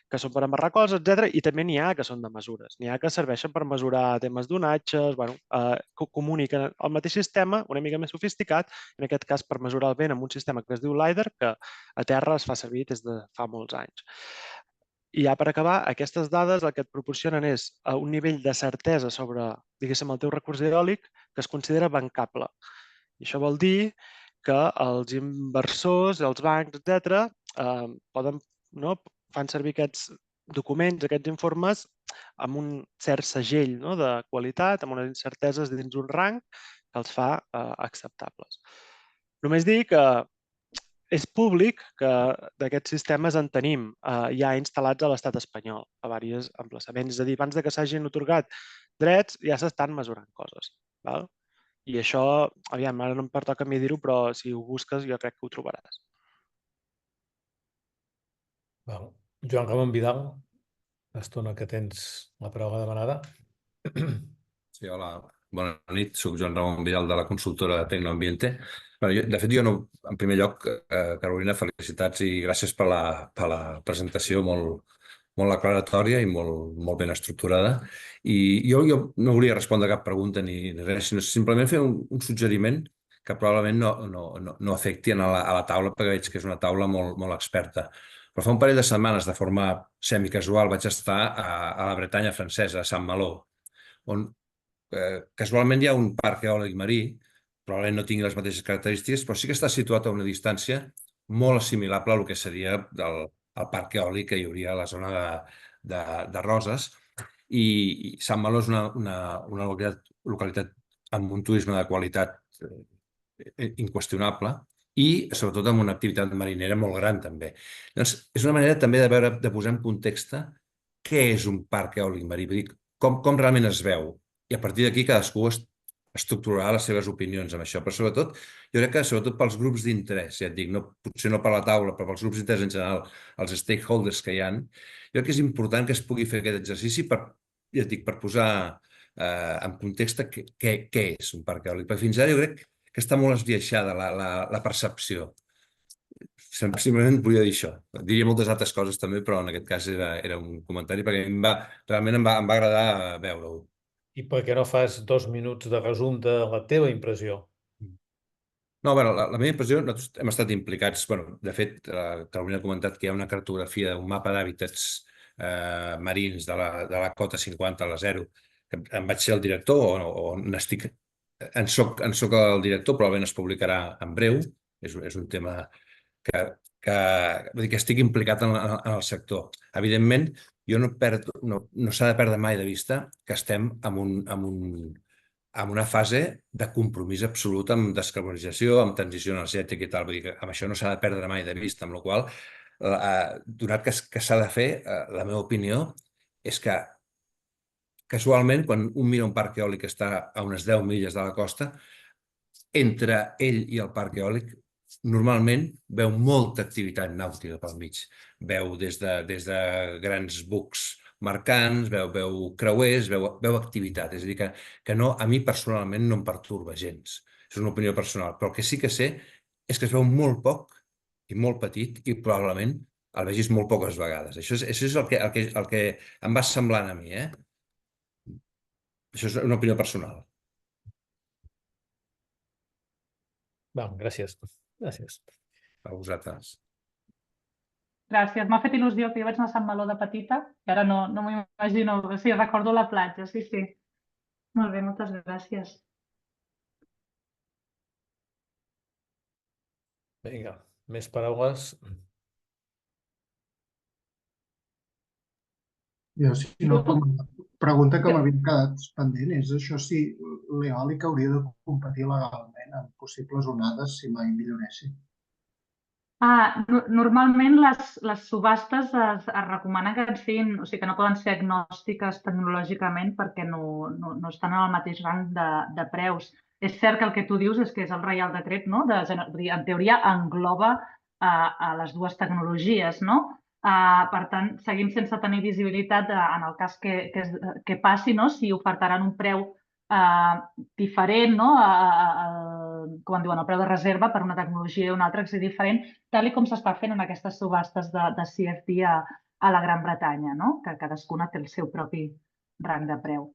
C: que són per embarrar coses, etc. I també n'hi ha que són de mesures. N'hi ha que serveixen per mesurar temes d'onatges, que comuniquen el mateix sistema, una mica més sofisticat, en aquest cas per mesurar el vent amb un sistema que es diu LiDAR, que a terra es fa servir des de fa molts anys. I ja per acabar, aquestes dades el que et proporcionen és un nivell de certesa sobre, diguéssim, el teu recurs eòlic que es considera bancable. I això vol dir que els inversors, els bancs, etc., fan servir aquests documents, aquests informes, amb un cert segell de qualitat, amb unes incerteses dins un rang que els fa acceptables. Només dir que és públic que d'aquests sistemes en tenim ja instal·lats a l'estat espanyol, a diversos emplaçaments. És a dir, abans que s'hagin atorgat drets, ja s'estan mesurant coses. I això, aviam, ara no em pertoca a mi dir-ho, però si ho busques jo crec que ho trobaràs.
A: Joan Ramon Vidal, l'estona que tens la paraula demanada.
G: Sí, hola, bona nit. Soc Joan Ramon Vidal de la consultora Tecnoambiente. De fet, jo no, en primer lloc, Carolina, felicitats i gràcies per la presentació molt aclaratòria i molt ben estructurada. I jo no volia respondre a cap pregunta ni res, sinó simplement fer un suggeriment que probablement no afecti a la taula, perquè veig que és una taula molt experta. Però fa un parell de setmanes, de forma semicasual, vaig estar a la Bretanya francesa, a Saint-Malo, on casualment hi ha un parc eòlic marí, probablement no tingui les mateixes característiques, però sí que està situat a una distància molt assimilable al que seria el parc eòlic que hi hauria a la zona de Roses. I Saint-Malo és una localitat amb un turisme de qualitat inqüestionable i, sobretot, amb una activitat marinera molt gran, també. Doncs és una manera també de posar en context què és un parc eòlic marí, com realment es veu. I a partir d'aquí cadascú estructurarà les seves opinions amb això. Però sobretot, jo crec que sobretot pels grups d'interès, ja et dic, potser no per la taula, però pels grups d'interès en general, els stakeholders que hi ha, jo crec que és important que es pugui fer aquest exercici per posar en context què és un parc eòlic. Perquè fins ara jo crec que està molt esbiaixada la percepció. Simplement volia dir això. Diria moltes altres coses també, però en aquest cas era un comentari perquè realment em va agradar veure-ho.
A: I per què no fas 2 minuts de resum de la teva impressió?
G: No, la meva impressió, nosaltres hem estat implicats, de fet, Carolina ha comentat que hi ha una cartografia, un mapa d'hàbitats marins de la cota 50 a la 0, que en vaig ser el director o n'estic... En soc el director, probablement es publicarà en breu, és un tema que estic implicat en el sector. Evidentment, no s'ha de perdre mai de vista que estem en una fase de compromís absolut amb descarbonització, amb transició energètica i tal. Vull dir que amb això no s'ha de perdre mai de vista, amb la qual cosa, donat que s'ha de fer, la meva opinió és que casualment, quan un mira un parc eòlic que està a unes 10 milles de la costa, entre ell i el parc eòlic normalment veu molta activitat nàutica pel mig. Veu des de grans bucs mercants, veu creuers, veu activitat. És a dir, que a mi personalment no em pertorba gens. És una opinió personal. Però el que sí que sé és que es veu molt poc i molt petit i probablement el vegis molt poques vegades. Això és el que em va semblant a mi, Això és una opinió personal.
A: Gràcies. Gràcies.
G: A vosaltres.
B: Gràcies. M'ha fet il·lusió que jo vaig anar a Sant Meló de petita i ara no m'ho imagino. Sí, recordo la platja, sí. Molt bé, moltes gràcies.
A: Vinga, més paraules.
F: Jo, si no, pregunta que m'havia quedat pendent és això, si l'eòlic hauria de competir legalment amb possibles onades si mai milloressin.
B: Normalment les subhastes es recomana que et siguin, o sigui que no poden ser agnòstiques tecnològicament perquè no estan en el mateix rang de preus. És cert que el que tu dius és que és el Reial Decret, no? En teoria engloba a les dues tecnologies, no? Per tant, seguim sense tenir visibilitat en el cas que passi, no? Si ofertaran un preu diferent, no? Com en diuen, el preu de reserva per una tecnologia i una altra que és diferent, tal com s'està fent en aquestes subhastes de CFD a la Gran Bretanya, no? Que cadascuna té el seu propi rang de preu.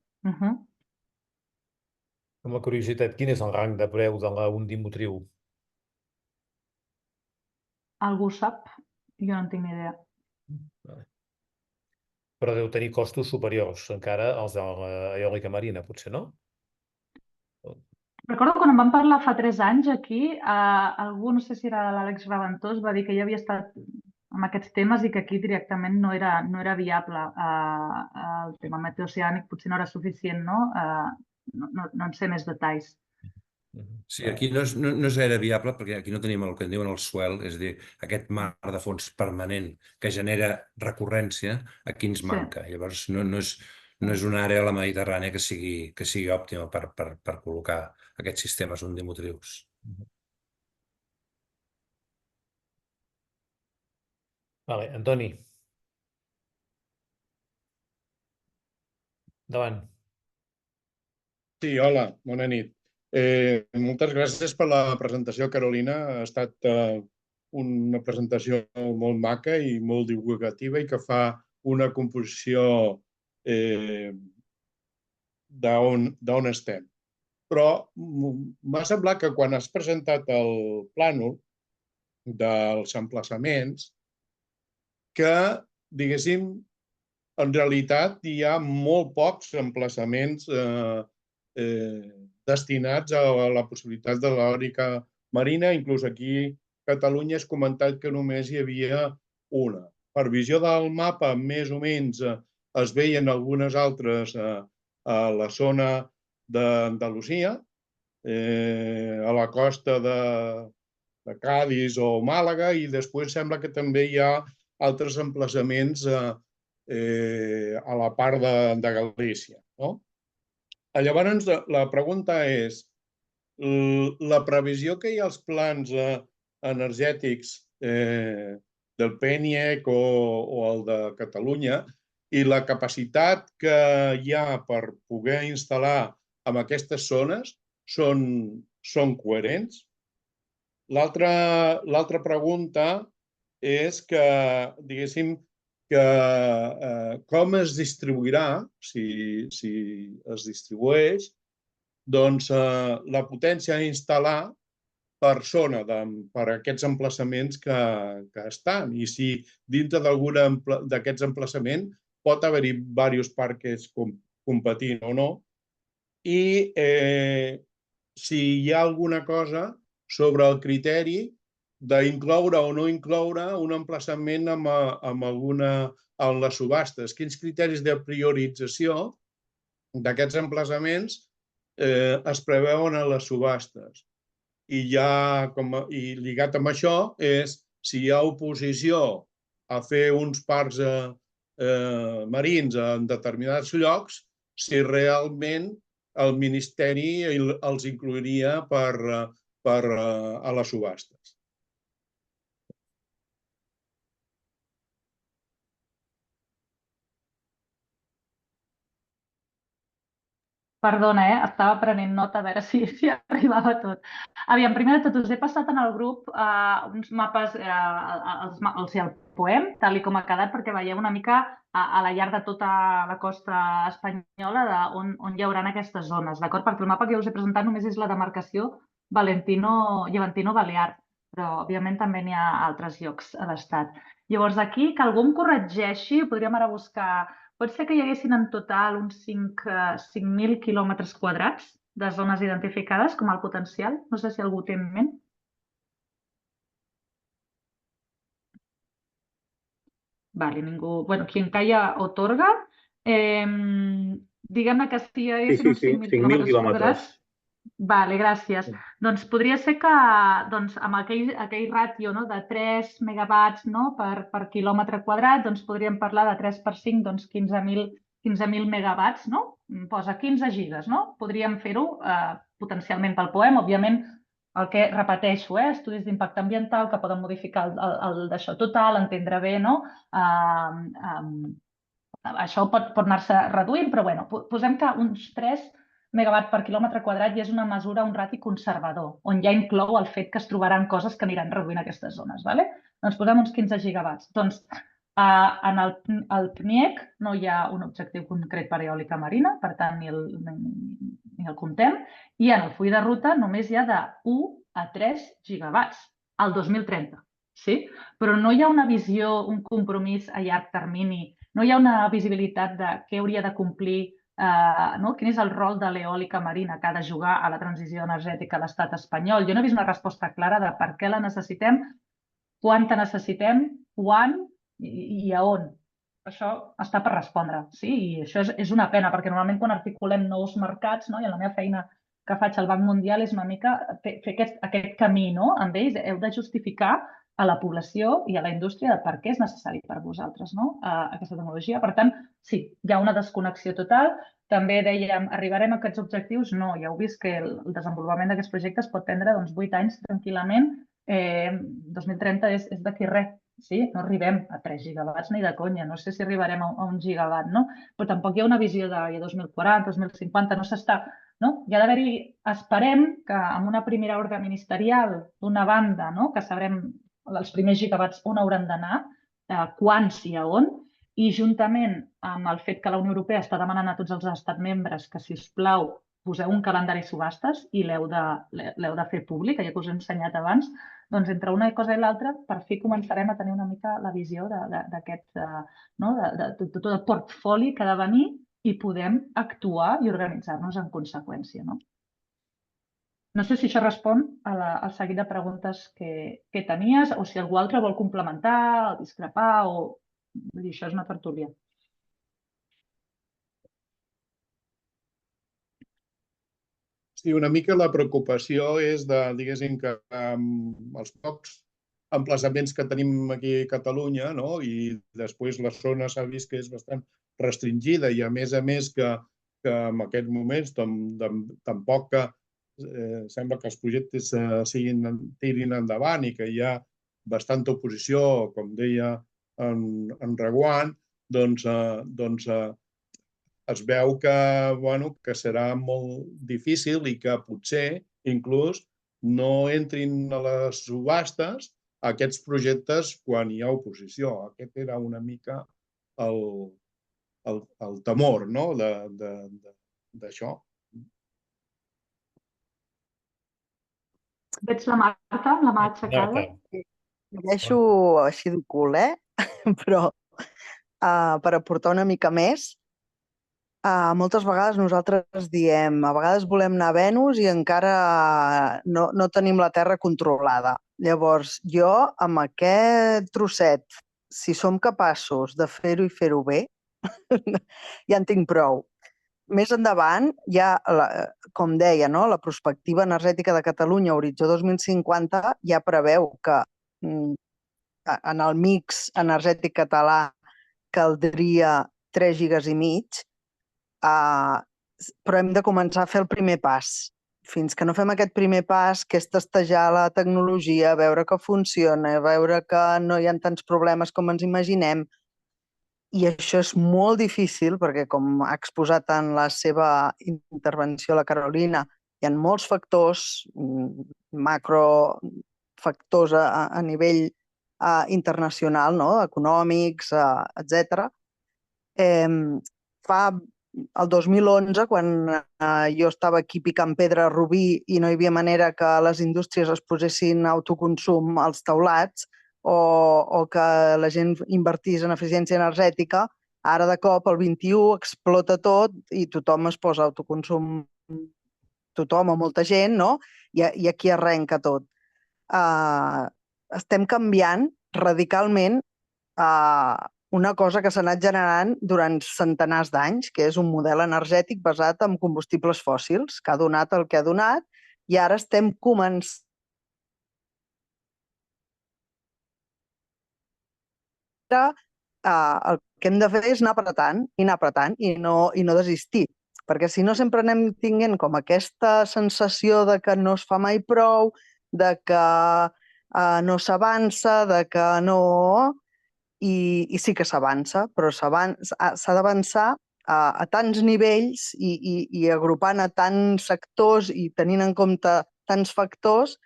A: Com a curiositat, quin és el rang de preu de la Undimotriu?
B: Algú sap? Jo no en tinc ni idea.
A: Però deu tenir costos superiors encara als de l'eòlica marina, potser, no?
B: Recordo quan en vam parlar fa 3 anys aquí, algú, no sé si era l'Àlex Raventós, va dir que ja havia estat amb aquests temes i que aquí directament no era viable. El tema meteoceànic potser no era suficient, no? No en sé més detalls.
G: Sí, aquí no és gaire viable perquè aquí no tenim el que en diuen el swell, és a dir, aquest mar de fons permanent que genera recurrència, aquí ens manca. Llavors no és una àrea a la Mediterrània que sigui òptima per col·locar aquests sistemes undimotrius.
A: Vale, Antoni. Endavant.
H: Sí, hola, bona nit. Moltes gràcies per la presentació, Carolina. Ha estat una presentació molt maca i molt divulgativa i que fa una composició d'on estem. Però m'ha semblat que quan has presentat el plànol dels emplaçaments, que, diguéssim, en realitat hi ha molt pocs emplaçaments destinats a la possibilitat de l'eòlica marina. Inclús aquí a Catalunya has comentat que només hi havia una. Per visió del mapa, més o menys es veien algunes altres a la zona d'Andalusia, a la costa de Cádiz o Màlaga, i després sembla que també hi ha altres emplaçaments a la part de Galícia. Llavors, la pregunta és, la previsió que hi ha als plans energètics del PENIEC o el de Catalunya i la capacitat que hi ha per poder instal·lar en aquestes zones són coherents? L'altra pregunta és que, diguéssim, com es distribuirà, si es distribueix, doncs la potència a instal·lar per zona, per aquests emplaçaments que estan. I si dintre d'algun d'aquests emplaçaments pot haver-hi diversos parcs competint o no. I si hi ha alguna cosa sobre el criteri d'incloure o no incloure un emplaçament en les subhastes. Quins criteris de priorització d'aquests emplaçaments es preveuen a les subhastes? I lligat amb això és si hi ha oposició a fer uns parcs marins en determinats llocs, si realment el Ministeri els inclouria a les subhastes.
B: Perdona, estava prenent nota a veure si arribava tot. Aviam, primer de tot, us he passat en el grup uns mapes, el POEM, tal com ha quedat, perquè veieu una mica a la llarg de tota la costa espanyola on hi haurà aquestes zones, d'acord? Perquè el mapa que jo us he presentat només és la demarcació Llevantino-Balear, però, òbviament, també n'hi ha altres llocs a l'estat. Llavors, aquí, que algú em corregeixi, podríem ara buscar... Pot ser que hi haguessin en total uns 5.000 quilòmetres quadrats de zones identificades com el potencial. No sé si algú té en ment. Vale, ningú... Bueno, quien calla otorga. Diguem-ne que si hi haguessin uns 5.000 quilòmetres quadrats... Vale, gràcies. Doncs podria ser que amb aquell ràtio de 3 megawatts per quilòmetre quadrat, doncs podríem parlar de 3 per 5, doncs 15.000 megawatts, no? Posa 15 gigas, no? Podríem fer-ho potencialment pel POEM, òbviament, el que repeteixo, estudis d'impacte ambiental que poden modificar el d'això total, entendre bé, no? Això pot anar-se reduint, però bueno, posem que uns 3 megawatt per quilòmetre quadrat i és una mesura, un rati conservador, on ja inclou el fet que es trobaran coses que aniran reduint aquestes zones. Doncs posem uns 15 gigawatts. Doncs en el PNIEC no hi ha un objectiu concret per eòlica marina, per tant ni el comptem, i en el full de ruta només hi ha de 1 a 3 gigawatts al 2030. Sí? Però no hi ha una visió, un compromís a llarg termini, no hi ha una visibilitat de què hauria de complir, quin és el rol de l'eòlica marina que ha de jugar a la transició energètica a l'estat espanyol. Jo no he vist una resposta clara de per què la necessitem, quanta necessitem, quan i a on. Això està per respondre, sí? I això és una pena, perquè normalment quan articulem nous mercats, i en la meva feina que faig al Banc Mundial és una mica fer aquest camí amb ells. Heu de justificar a la població i a la indústria de per què és necessari per vosaltres aquesta tecnologia. Per tant, sí, hi ha una desconnexió total. També dèiem, arribarem a aquests objectius? No, ja heu vist que el desenvolupament d'aquests projectes pot prendre 8 anys tranquil·lament. 2030 és d'aquí res. Sí, no arribem a 3 gigawatts ni de conya. No sé si arribarem a 1 gigawatt, però tampoc hi ha una visió de 2040, 2050, no s'està... Hi ha d'haver-hi, esperem que amb una primera ordre ministerial, d'una banda, que sabrem els primers gigawatts on hauran d'anar, quants i a on, i juntament amb el fet que la Unió Europea està demanant a tots els estats membres que, si us plau, poseu un calendari subhastes i l'heu de fer públic, ja que us he ensenyat abans, doncs entre una cosa i l'altra, per fi començarem a tenir una mica la visió d'aquest tot el portfoli que ha de venir i podem actuar i organitzar-nos en conseqüència. No sé si això respon al seguit de preguntes que tenies o si algú altre vol complementar o discrepar o... Vull dir, això és una tertúlia.
H: Sí, una mica la preocupació és de, diguéssim, que els pocs emplaçaments que tenim aquí a Catalunya, i després la zona s'ha vist que és bastant restringida i a més que en aquests moments tampoc que sembla que els projectes tirin endavant i que hi ha bastanta oposició, com deia en Reguant, doncs es veu que serà molt difícil i que potser inclús no entrin a les subhastes aquests projectes quan hi ha oposició. Aquest era una mica el temor d'això.
B: Veig la Marta amb la mà aixecada.
D: Ho deixo així de cul, però per aportar una mica més, moltes vegades nosaltres diem, a vegades volem anar a Venus i encara no tenim la Terra controlada. Llavors, jo amb aquest trosset, si som capaços de fer-ho i fer-ho bé, ja en tinc prou. Més endavant, ja, com deia, la perspectiva energètica de Catalunya, Horitzó 2050, ja preveu que en el mix energètic català caldria 3,5 gigas, però hem de començar a fer el primer pas. Fins que no fem aquest primer pas, que és testejar la tecnologia, veure que funciona, veure que no hi ha tants problemes com ens imaginem. I això és molt difícil perquè, com ha exposat en la seva intervenció la Carolina, hi ha molts factors, macrofactors a nivell internacional, econòmics, etc. El 2011, quan jo estava aquí picant pedra a Rubí i no hi havia manera que les indústries es posessin autoconsum als teulats o que la gent invertís en eficiència energètica, ara de cop el 21 explota tot i tothom es posa autoconsum, tothom o molta gent, i aquí arrenca tot. Estem canviant radicalment una cosa que s'ha anat generant durant centenars d'anys, que és un model energètic basat en combustibles fòssils, que ha donat el que ha donat, i ara estem començant el que hem de fer és anar apretant i no desistir, perquè si no sempre anem tinguent com aquesta sensació de que no es fa mai prou, de que no s'avança, de que no... I sí que s'avança, però s'ha d'avançar a tants nivells i agrupant a tants sectors i tenint en compte tants factors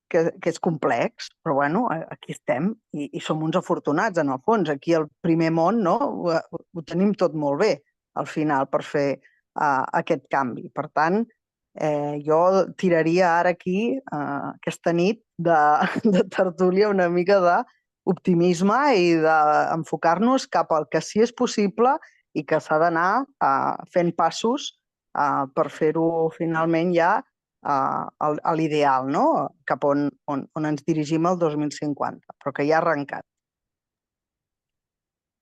D: que és complex, però bueno, aquí estem i som uns afortunats en el fons. Aquí al primer món ho tenim tot molt bé al final per fer aquest canvi. Per tant, jo tiraria ara aquí, aquesta nit de tertúlia, una mica d'optimisme i d'enfocar-nos cap al que sí és possible i que s'ha d'anar fent passos per fer-ho finalment ja a l'ideal, cap on ens dirigim el 2050, però que ja ha arrencat.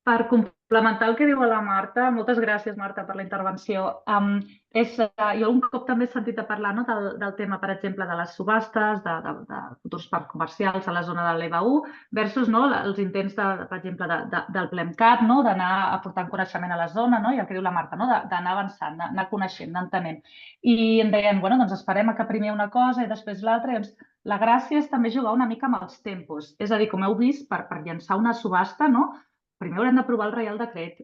B: Per complementar el que diu la Marta, moltes gràcies, Marta, per la intervenció. Jo un cop també he sentit a parlar del tema, per exemple, de les subhastes, de futurs parcs comercials a la zona de l'EVA1 versus els intents, per exemple, del PLEMCAT, d'anar aportant coneixement a la zona, i el que diu la Marta, d'anar avançant, d'anar coneixent, anar entenent. I em deien, doncs esperem a que primer una cosa i després l'altra. La gràcia és també jugar una mica amb els tempos. És a dir, com heu vist, per llançar una subhasta, primer haurem d'aprovar el Reial Decret,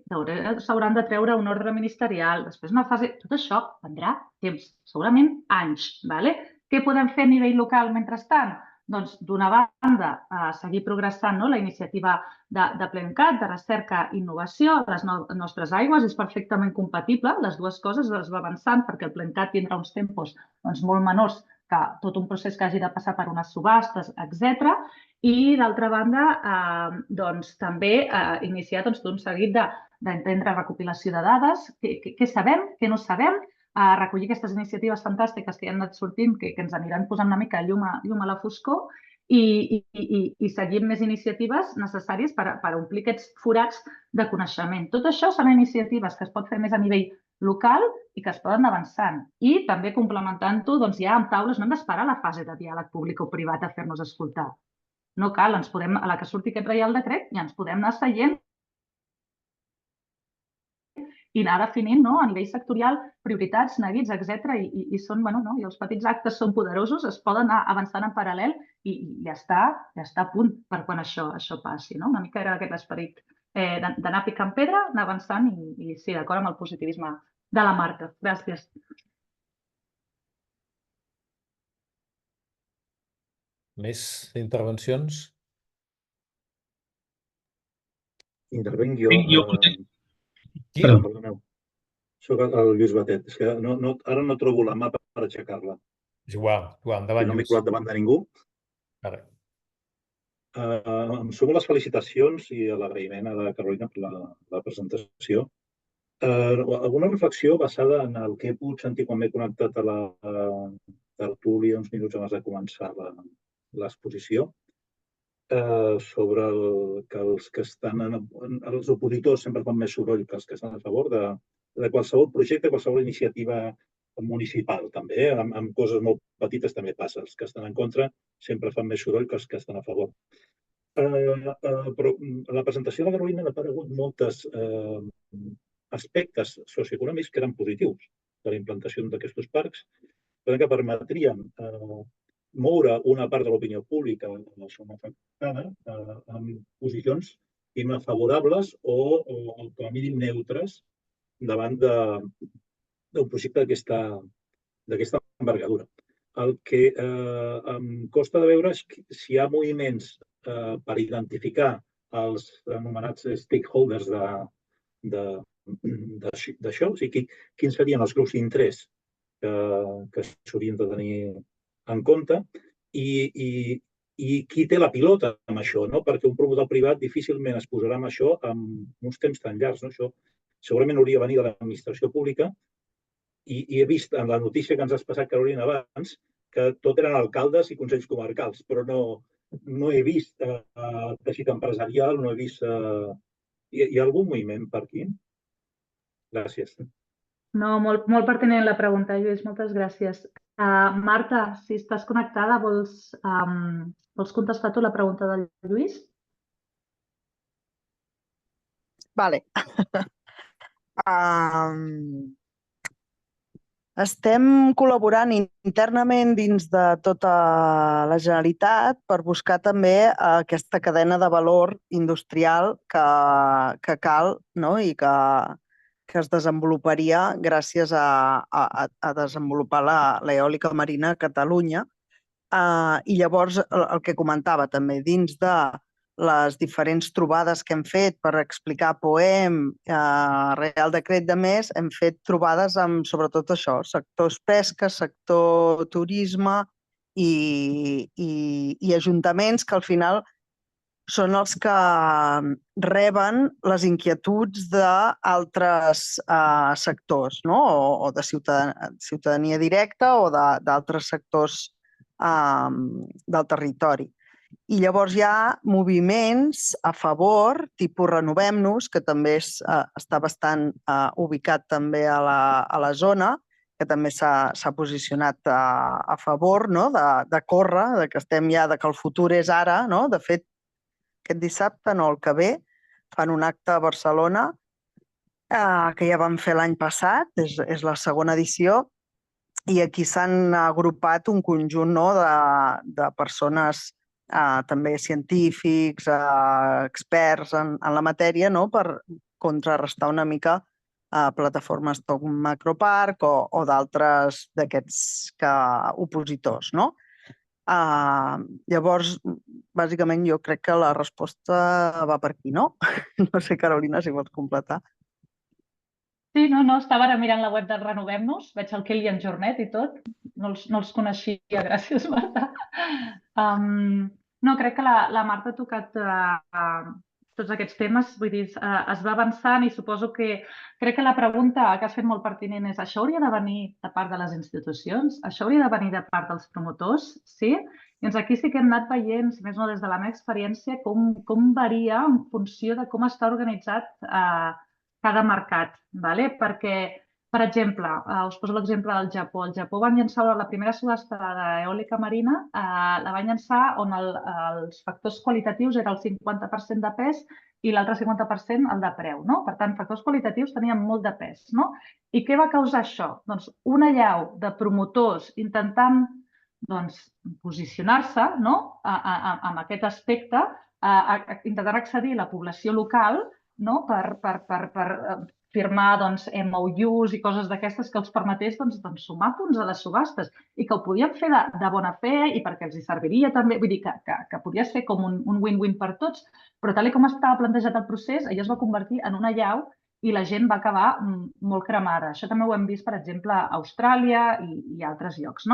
B: s'hauran de treure un ordre ministerial, després una fase... Tot això prendrà temps, segurament anys. Què podem fer a nivell local mentrestant? Doncs, d'una banda, seguir progressant la iniciativa de PLEMCAT, de recerca i innovació a les nostres aigües. És perfectament compatible, les dues coses es va avançant perquè el PLEMCAT tindrà uns tempos molt menors que tot un procés que hagi de passar per unes subhastes, etc. I, d'altra banda, també iniciar tot un seguit d'entendre recopilació de dades, què sabem, què no sabem, recollir aquestes iniciatives fantàstiques que ja han anat sortint, que ens aniran posant una mica llum a la foscor i seguir més iniciatives necessàries per omplir aquests forats de coneixement. Tot això són iniciatives que es pot fer més a nivell local i que es poden anar avançant. I també complementant-ho, ja amb taules, no hem d'esperar a la fase de diàleg públic o privat a fer-nos escoltar. No cal, a la que surti aquest Reial Decret ja ens podem anar seient i anar definint a nivell sectorial prioritats, neguits, etc. I els petits actes són poderosos, es poden anar avançant en paral·lel i ja està a punt per quan això passi. Una mica era aquest esperit d'anar picant pedra, anar avançant i sí, d'acord amb el positivisme de la Marta. Gràcies.
A: Més intervencions?
I: Intervenc jo. Perdoneu. Soc el Lluís Batet. És que ara no trobo la mà per aixecar-la.
A: És igual, endavant,
I: no m'he colat davant de ningú. Em sumo les felicitacions i l'agraïment a la Carolina per la presentació. Alguna reflexió basada en el que he pogut sentir quan m'he connectat a la tertúlia uns minuts abans de començar l'exposició, sobre que els que estan els opositors sempre fan més soroll que els que estan a favor de qualsevol projecte, qualsevol iniciativa municipal, també. Amb coses molt petites també passa. Els que estan en contra sempre fan més soroll que els que estan a favor. Però a la presentació de la Carolina han aparegut molts aspectes socioeconòmics que eren positius de la implantació d'aquests parcs, que permetrien moure una part de l'opinió pública a la zona afectada amb posicions favorables o com a mínim neutres davant d'un projecte d'aquesta envergadura. El que em costa de veure és si hi ha moviments per identificar els anomenats stakeholders d'això, o sigui, quins serien els grups d'interès que s'haurien de tenir en compte i qui té la pilota amb això, perquè un promotor privat difícilment es posarà amb això en uns temps tan llargs. Això segurament hauria de venir de l'administració pública i he vist en la notícia que ens has passat, Carolina, abans, que tot eren alcaldes i consells comarcals, però no he vist teixit empresarial, no he vist... Hi ha algun moviment per aquí? Gràcies.
B: No, molt pertinent la pregunta, Lluís, moltes gràcies. Marta, si estàs connectada, vols contestar tu la pregunta del Lluís?
D: Vale. Estem col·laborant internament dins de tota la Generalitat per buscar també aquesta cadena de valor industrial que cal i que es desenvoluparia gràcies a desenvolupar l'eòlica marina a Catalunya. I llavors, el que comentava també, dins de les diferents trobades que hem fet per explicar POEM, Real Decret de més, hem fet trobades amb, sobretot això, sectors pesca, sector turisme i ajuntaments que al final són els que reben les inquietuds d'altres sectors, no? O de ciutadania directa o d'altres sectors del territori. I llavors hi ha moviments a favor, tipus Renovem-nos, que també està bastant ubicat també a la zona, que també s'ha posicionat a favor de córrer, que estem ja, que el futur és ara. De fet, aquest dissabte, no, el que ve, fan un acte a Barcelona que ja vam fer l'any passat, és la segona edició, i aquí s'han agrupat un conjunt de persones, també científics, experts en la matèria, per contrarrestar una mica plataformes com Macroparc o d'altres d'aquests opositors. Llavors, bàsicament, jo crec que la resposta va per aquí, no? No sé, Carolina, si vols completar.
B: Sí, no, estava ara mirant la web de Renovem-nos, veig el Kelly i en Jornet i tot, no els coneixia, gràcies, Marta. No, crec que la Marta ha tocat tots aquests temes, vull dir, es va avançant i suposo que crec que la pregunta que has fet molt pertinent és: això hauria de venir de part de les institucions? Això hauria de venir de part dels promotors? Sí? I aquí sí que hem anat veient, si més no des de la meva experiència, com varia en funció de com està organitzat cada mercat, perquè, per exemple, us poso l'exemple del Japó. El Japó van llançar la primera subhasta d'eòlica marina, la van llançar on els factors qualitatius era el 50% de pes i l'altre 50% el de preu. Per tant, factors qualitatius tenien molt de pes. I què va causar això? Doncs una allau de promotors intentant posicionar-se en aquest aspecte, intentant accedir a la població local per firmar MOUs i coses d'aquestes que els permetés sumar punts a les subhastes i que ho podien fer de bona fe i perquè els hi serviria també. Vull dir que podia ser com un win-win per tots, però tal com estava plantejat el procés, allò es va convertir en una allau i la gent va acabar molt cremada. Això també ho hem vist, per exemple, a Austràlia i altres llocs.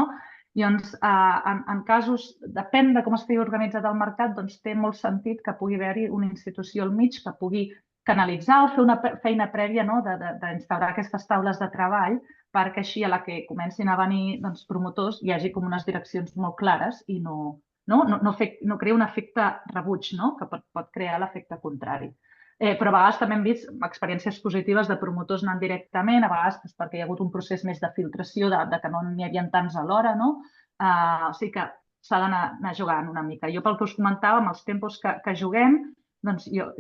B: Llavors, en casos, depèn de com estigui organitzat el mercat, té molt sentit que pugui haver-hi una institució al mig que pugui canalitzar o fer una feina prèvia d'instaurar aquestes taules de treball perquè així a la que comencin a venir promotors hi hagi com unes direccions molt clares i no creï un efecte rebuig, que pot crear l'efecte contrari. Però a vegades també hem vist experiències positives de promotors anant directament, a vegades perquè hi ha hagut un procés més de filtració, que no n'hi havia tants alhora. O sigui que s'ha d'anar jugant una mica. Jo, pel que us comentava, amb els tempos que juguem, jo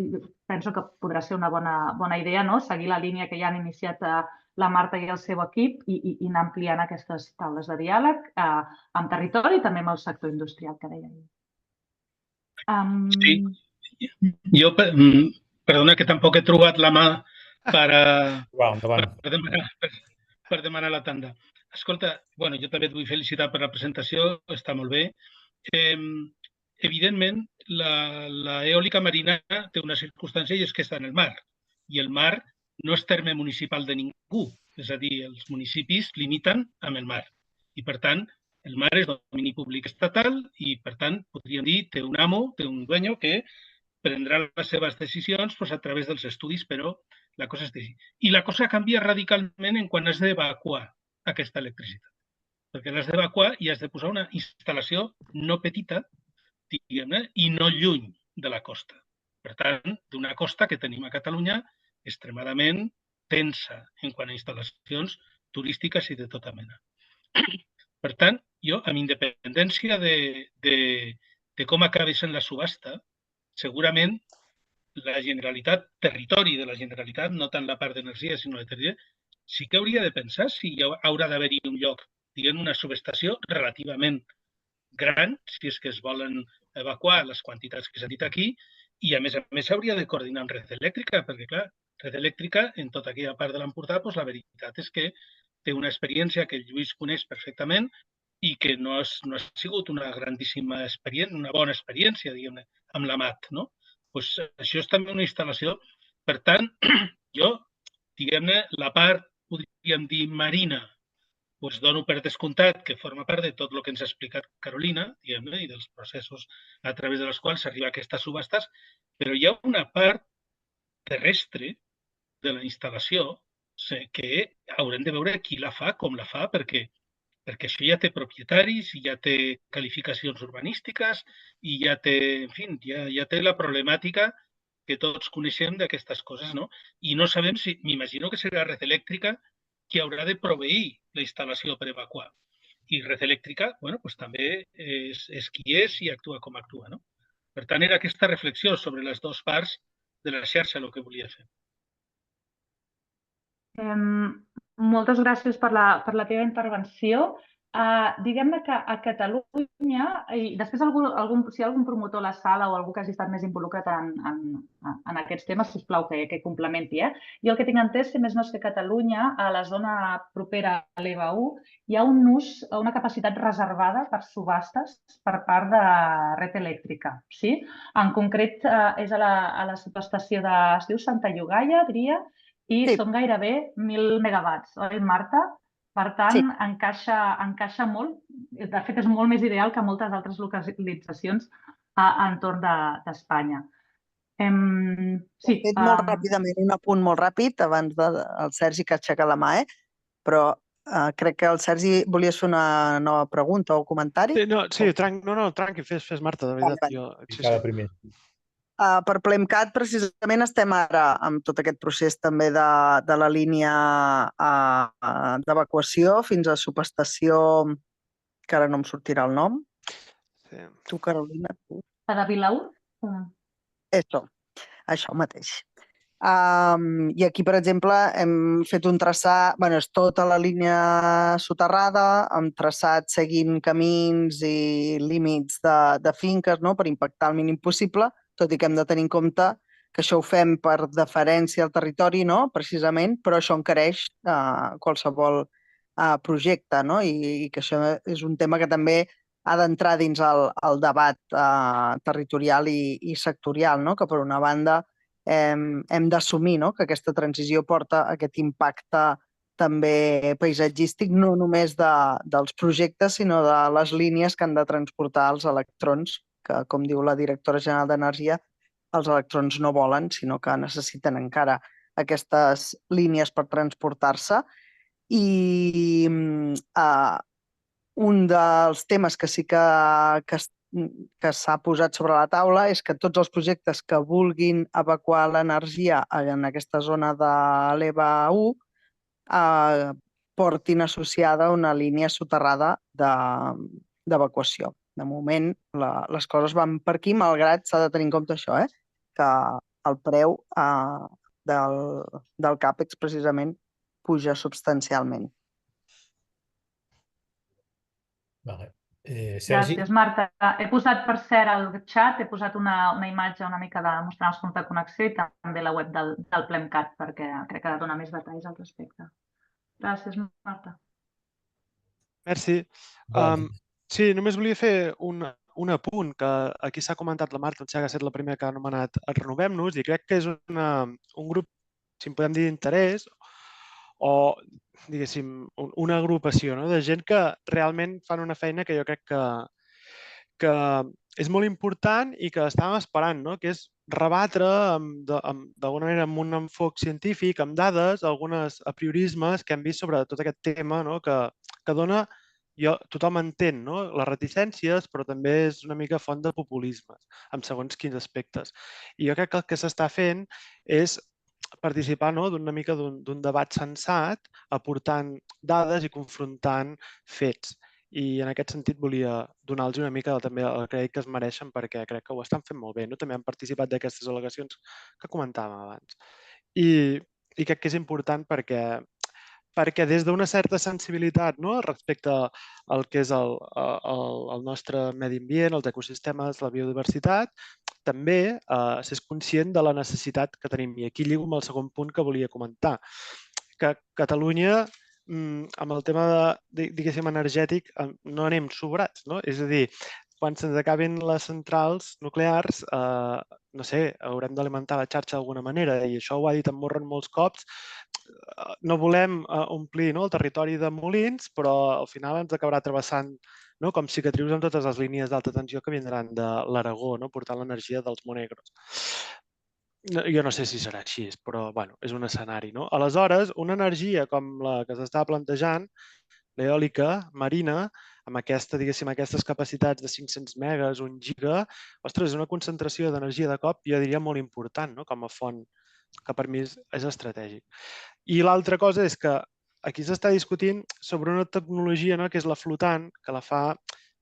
B: penso que podrà ser una bona idea seguir la línia que ja han iniciat la Marta i el seu equip i anar ampliant aquestes taules de diàleg amb territori i també amb el sector industrial, que deia ell.
J: Sí, jo, perdona, que tampoc he trobat la mà per demanar la tanda. Escolta, jo també et vull felicitar per la presentació, està molt bé. Evidentment, l'eòlica marina té una circumstància i és que està en el mar. I el mar no és terme municipal de ningú. És a dir, els municipis limiten amb el mar. I, per tant, el mar és domini públic estatal i, per tant, podríem dir, té un amo, té un dueño que prendrà les seves decisions a través dels estudis, però la cosa és així. I la cosa canvia radicalment en quan has d'evacuar aquesta electricitat. Perquè l'has d'evacuar i has de posar una instal·lació no petita, i no lluny de la costa. Per tant, d'una costa que tenim a Catalunya extremadament tensa en quant a instal·lacions turístiques i de tota mena. Per tant, jo, amb independència de com acabi sent la subhasta, segurament la Generalitat, territori de la Generalitat, no tant la part d'energia, sinó de territori, sí que hauria de pensar si haurà d'haver-hi un lloc, una subestació relativament gran, si és que es volen evacuar les quantitats que s'han dit aquí, i a més s'hauria de coordinar amb red elèctrica, perquè clar, Red Elèctrica, en tota aquella part de l'Empordà, doncs la veritat és que té una experiència que el Lluís coneix perfectament i que no ha sigut una grandíssima experiència, una bona experiència, diguem-ne, amb la MAT, no? Doncs això és també una instal·lació. Per tant, jo, diguem-ne, la part, podríem dir, marina, doncs dono per descomptat que forma part de tot el que ens ha explicat Carolina, diguem-ne, i dels processos a través dels quals s'arriba a aquestes subhastes, però hi ha una part terrestre de la instal·lació que haurem de veure qui la fa, com la fa, perquè això ja té propietaris, ja té qualificacions urbanístiques i ja té, en fi, ja té la problemàtica que tots coneixem d'aquestes coses, no? I no sabem si, m'imagino que serà Red Elèctrica qui haurà de proveir la instal·lació per evacuar. I Red Elèctrica, bueno, doncs també és qui és i actua com actua, no? Per tant, era aquesta reflexió sobre les dues parts de la xarxa el que volia fer.
B: Moltes gràcies per la teva intervenció. Diguem-ne que a Catalunya, i després si hi ha algun promotor a la sala o algú que hagi estat més involucrat en aquests temes, sisplau, que complementi. Jo el que tinc entès, si més no és que a Catalunya, a la zona propera a l'EVA1, hi ha una capacitat reservada per subhastes per part de Red Elèctrica. En concret, és a la subestació es diu Santa Llogaia, diria, i són gairebé 1.000 megawatts, oi, Marta? Per tant, encaixa molt. De fet, és molt més ideal que moltes altres localitzacions entorn d'Espanya.
D: He fet molt ràpidament un apunt molt ràpid abans del Sergi que aixeca la mà, però crec que el Sergi volies fer una nova pregunta o comentari.
C: Sí, tranqui, fes, Marta, de veritat.
A: Cada primer.
D: Per Plemcat, precisament, estem ara amb tot aquest procés també de la línia d'evacuació fins a subestació, que ara no em sortirà el nom. Tu, Carolina.
B: La de Vilaür?
D: Això mateix. I aquí, per exemple, hem fet un traçat, és tota la línia soterrada, amb traçat seguint camins i límits de finques per impactar el mínim possible, tot i que hem de tenir en compte que això ho fem per deferència al territori, precisament, però això encareix qualsevol projecte, i que això és un tema que també ha d'entrar dins el debat territorial i sectorial, que per una banda hem d'assumir que aquesta transició porta aquest impacte també paisatgístic, no només dels projectes, sinó de les línies que han de transportar els electrons, que, com diu la directora general d'Energia, els electrons no volen, sinó que necessiten encara aquestes línies per transportar-se. I un dels temes que sí que s'ha posat sobre la taula és que tots els projectes que vulguin evacuar l'energia en aquesta zona de l'EVA1 portin associada una línia soterrada d'evacuació. De moment, les coses van per aquí, malgrat s'ha de tenir en compte això, que el preu del CAPEX precisament puja substancialment.
B: Gràcies, Marta. He posat, per cert, al xat, he posat una imatge una mica mostrant els punts de connexió i també la web del Plemcat, perquè crec que dona més detalls al respecte. Gràcies, Marta.
C: Merci. Sí, només volia fer un apunt, que aquí s'ha comentat la Marta, que ha estat la primera que ha anomenat Renovem-nos, i crec que és un grup, si en podem dir, d'interès, o, diguéssim, una agrupació de gent que realment fan una feina que jo crec que és molt important i que estàvem esperant, que és rebatre d'alguna manera amb un enfoc científic, amb dades, alguns apriorismes que hem vist sobre tot aquest tema que dona. Tothom entén les reticències, però també és una mica font de populismes, en segons quins aspectes. I jo crec que el que s'està fent és participar d'una mica d'un debat sensat, aportant dades i confrontant fets. I en aquest sentit volia donar-los una mica també el crèdit que es mereixen, perquè crec que ho estan fent molt bé. També han participat d'aquestes al·legacions que comentàvem abans. I crec que és important perquè des d'una certa sensibilitat respecte al que és el nostre medi ambient, els ecosistemes, la biodiversitat, també s'és conscient de la necessitat que tenim. I aquí lligo amb el segon punt que volia comentar, que Catalunya, amb el tema, diguéssim, energètic, no anem sobrats, no? És a dir, quan se'ns acabin les centrals nuclears, no sé, haurem d'alimentar la xarxa d'alguna manera, i això ho ha dit en Morron molts cops. No volem omplir el territori de molins, però al final ens acabarà travessant com cicatrius amb totes les línies d'alta tensió que vindran de l'Aragó, portant l'energia dels Monegros. Jo no sé si serà així, però és un escenari. Aleshores, una energia com la que s'està plantejant, l'eòlica marina, amb aquestes capacitats de 500 megas, 1 giga, ostres, és una concentració d'energia de cop, jo diria molt important, com a font, que per mi és estratègic. I l'altra cosa és que aquí s'està discutint sobre una tecnologia que és la flotant, que la fa,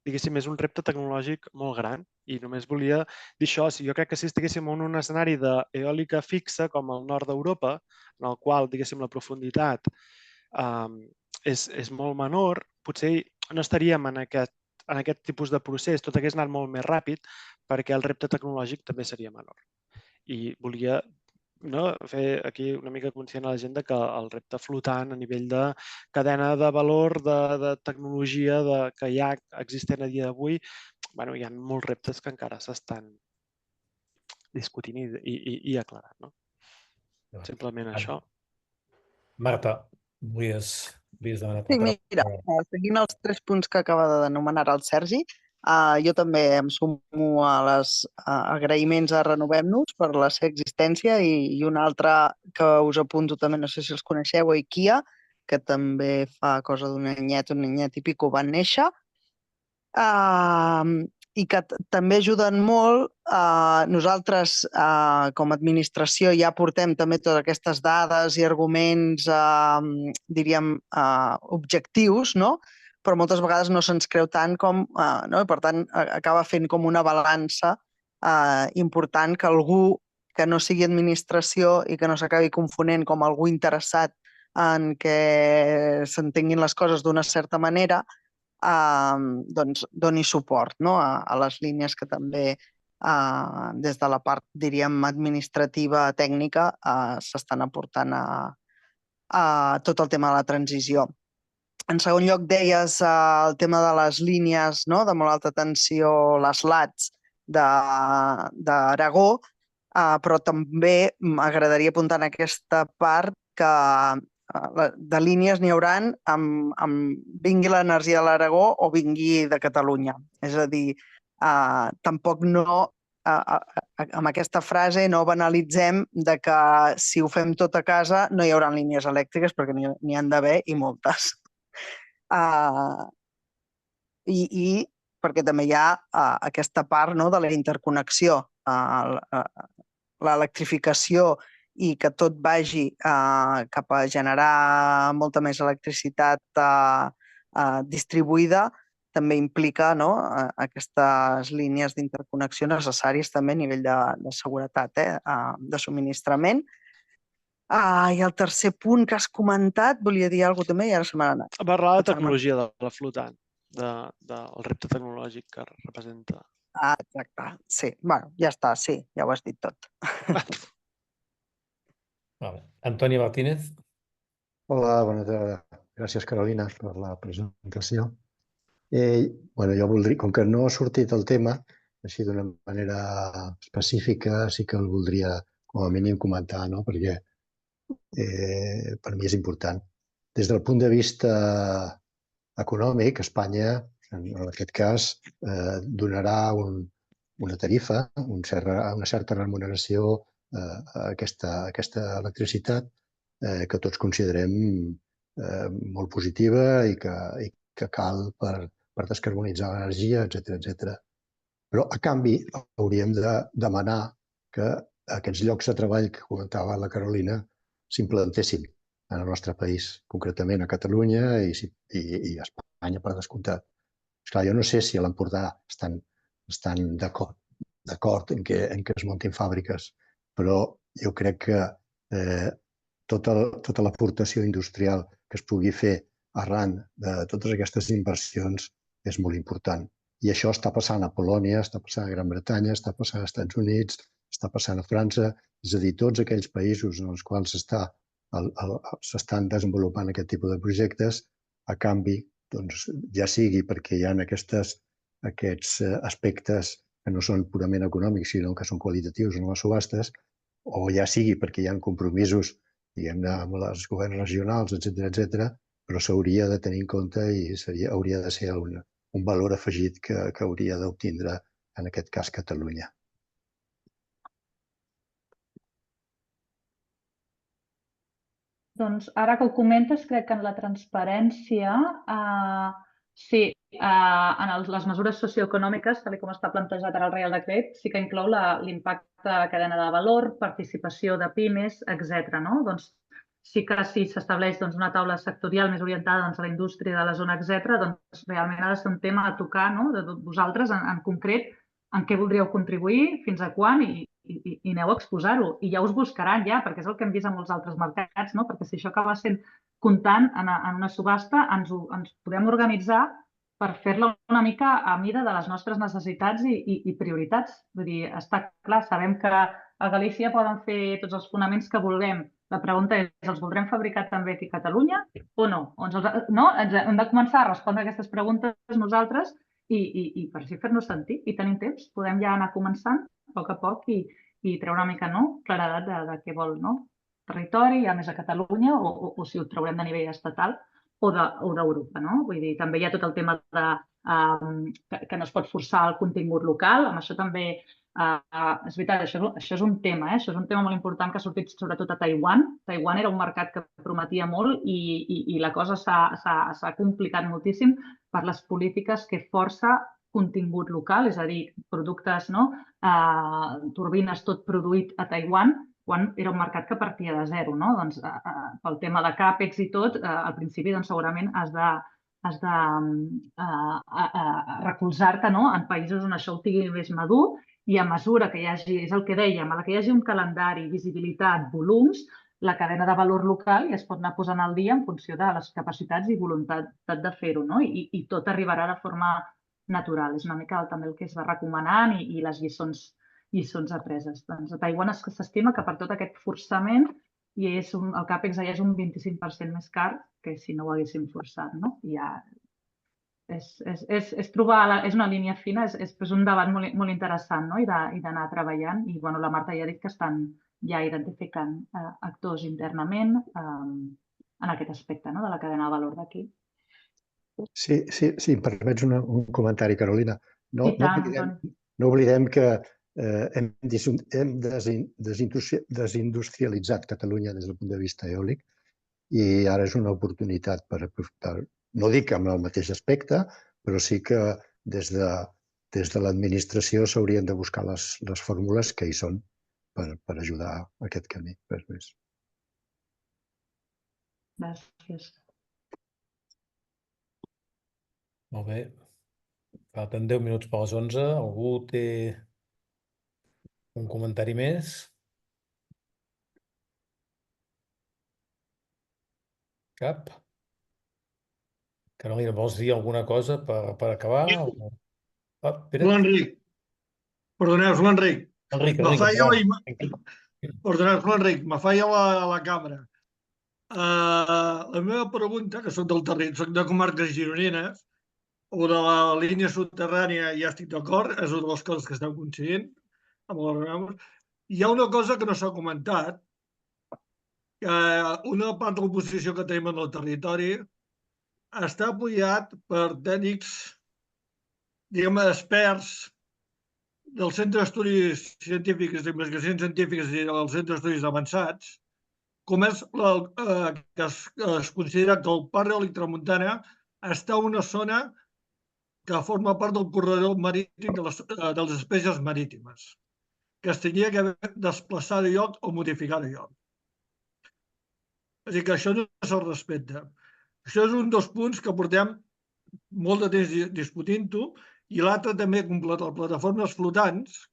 C: diguéssim, és un repte tecnològic molt gran. I només volia dir això. Jo crec que si estiguéssim en un escenari d'eòlica fixa, com el nord d'Europa, en el qual, diguéssim, la profunditat és molt menor, potser no estaríem en aquest tipus de procés. Tot hagués anat molt més ràpid perquè el repte tecnològic també seria menor. I volia fer aquí una mica conscient a la gent que el repte flotant a nivell de cadena de valor, de tecnologia que ja existent a dia d'avui, hi ha molts reptes que encara s'estan discutint i aclarant. Simplement això.
A: Marta, volies demanar
D: Sí, mira, seguint els 3 punts que acaba d'anomenar el Sergi, jo també em sumo a les agraïments a Renovem-nos per la seva existència i un altre que us apunto també, no sé si els coneixeu, a IKEA, que també fa cosa d'un anyet i pico van néixer, i que també ajuden molt. Nosaltres, com a administració, ja portem també totes aquestes dades i arguments, diríem, objectius, però moltes vegades no se'ns creu tant com... I per tant, acaba fent com una balança important que algú que no sigui administració i que no s'acabi confonent com algú interessat en que s'entenguin les coses d'una certa manera, doncs doni suport a les línies que també des de la part, diríem, administrativa, tècnica, s'estan aportant a tot el tema de la transició. En segon lloc, deies el tema de les línies de molt alta tensió, les LATs d'Aragó, però també m'agradaria apuntar en aquesta part que de línies n'hi hauran vingui l'energia de l'Aragó o vingui de Catalunya. És a dir, tampoc amb aquesta frase no banalitzem de que si ho fem tot a casa no hi haurà línies elèctriques, perquè n'hi han d'haver i moltes. I perquè també hi ha aquesta part de la interconnexió, l'electrificació i que tot vagi cap a generar molta més electricitat distribuïda, també implica aquestes línies d'interconnexió necessàries també a nivell de seguretat, de subministrament. I el tercer punt que has comentat, volia dir alguna cosa també i ara se m'ha anat.
C: Parlar de tecnologia de la flotant, del repte tecnològic que representa.
D: Exacte, sí. Bueno, ja està, sí, ja ho has dit tot.
A: Antoni Martínez.
K: Hola, bona tarda. Gràcies, Carolina, per la presentació. Jo voldria, com que no ha sortit el tema, així d'una manera específica, sí que el voldria com a mínim comentar, perquè per mi és important. Des del punt de vista econòmic, Espanya, en aquest cas, donarà una tarifa, una certa remuneració a aquesta electricitat que tots considerem molt positiva i que cal per descarbonitzar l'energia, etc. Però, a canvi, hauríem de demanar que aquests llocs de treball que comentava la Carolina s'implantessin en el nostre país, concretament a Catalunya i a Espanya, per descomptat. Esclar, jo no sé si a l'Empordà estan d'acord en que es muntin fàbriques, però jo crec que tota l'aportació industrial que es pugui fer arran de totes aquestes inversions és molt important. I això està passant a Polònia, està passant a Gran Bretanya, està passant als Estats Units, està passant a França, és a dir, tots aquells països en els quals s'estan desenvolupant aquest tipus de projectes, a canvi, ja sigui perquè hi ha aquests aspectes que no són purament econòmics, sinó que són qualitatius en les subhastes, o ja sigui perquè hi ha compromisos, diguem-ne, amb els governs regionals, etc., però s'hauria de tenir en compte i hauria de ser un valor afegit que hauria d'obtindre, en aquest cas, Catalunya.
B: Doncs ara que ho comentes, crec que en la transparència, sí, en les mesures socioeconòmiques, tal com està plantejat ara el Reial Decret, sí que inclou l'impacte de la cadena de valor, participació de pimes, etc. Doncs sí que si s'estableix una taula sectorial més orientada a la indústria de la zona, etc., doncs realment ha de ser un tema a tocar de vosaltres en concret, en què voldríeu contribuir, fins a quan i aneu a exposar-ho. I ja us buscaran, perquè és el que hem vist en molts altres mercats, perquè si això acaba sent comptant en una subhasta, ens podem organitzar per fer-la una mica a mida de les nostres necessitats i prioritats. Vull dir, està clar, sabem que a Galícia poden fer tots els fonaments que vulguem. La pregunta és, els voldrem fabricar també aquí a Catalunya o no? Hem de començar a respondre aquestes preguntes nosaltres i per així fer-nos sentir. I tenim temps, podem ja anar començant a poc a poc i treure una mica claredat de què vol territori, a més a Catalunya, o si ho traurem de nivell estatal o d'Europa. Vull dir, també hi ha tot el tema que no es pot forçar el contingut local. Amb això també, és veritat, això és un tema, això és un tema molt important que ha sortit sobretot a Taiwan. Taiwan era un mercat que prometia molt i la cosa s'ha complicat moltíssim per les polítiques que força contingut local, és a dir, productes, turbines, tot produït a Taiwan, quan era un mercat que partia de zero. Doncs, pel tema de CAPEX i tot, al principi segurament has de recolzar-te en països on això ho tingui més madur i a mesura que hi hagi, és el que dèiem, a la que hi hagi un calendari, visibilitat, volums, la cadena de valor local ja es pot anar posant al dia en funció de les capacitats i voluntat de fer-ho, i tot arribarà de forma natural. És una mica també el que es va recomanant i les lliçons apreses. Doncs a Taiwan s'estima que per tot aquest forçament el CAPEX allà és un 25% més car que si no ho haguéssim forçat. És una línia fina, és un debat molt interessant i d'anar treballant. I la Marta ja ha dit que estan ja identificant actors internament en aquest aspecte de la cadena de valor d'aquí.
K: Sí, em permets un comentari, Carolina. No oblidem que hem desindustrialitzat Catalunya des del punt de vista eòlic i ara és una oportunitat per aprofitar, no dic amb el mateix aspecte, però sí que des de l'administració s'haurien de buscar les fórmules que hi són per ajudar a aquest camí.
B: Gràcies.
A: Molt bé. Falten 10 minuts per les 11. Algú té un comentari més? Cap? Carolina, vols dir alguna cosa per acabar?
L: L'Enric. Perdoneu, l'Enric. Perdoneu, l'Enric, me falla la càmera. La meva pregunta, que soc del territori, soc de comarques gironines, o de la línia subterrània, ja estic d'acord, és una de les coses que estem coincidint. Hi ha una cosa que no s'ha comentat, que una part de l'oposició que tenim en el territori està apoyat per tècnics, diguem-ne, experts del Centre d'Estudis Científics, d'Investigacions Científiques i del Centre d'Estudis Avançats, com és que es considera que el Parc Eòlic Tramuntana està en una zona que forma part del corredor marítim de les espècies marítimes, que es tenia que desplaçar de lloc o modificar de lloc. És a dir, que això no se'l respecta. Això és un dels punts que portem molt de temps discutint-ho, i l'altre també, les plataformes flotants,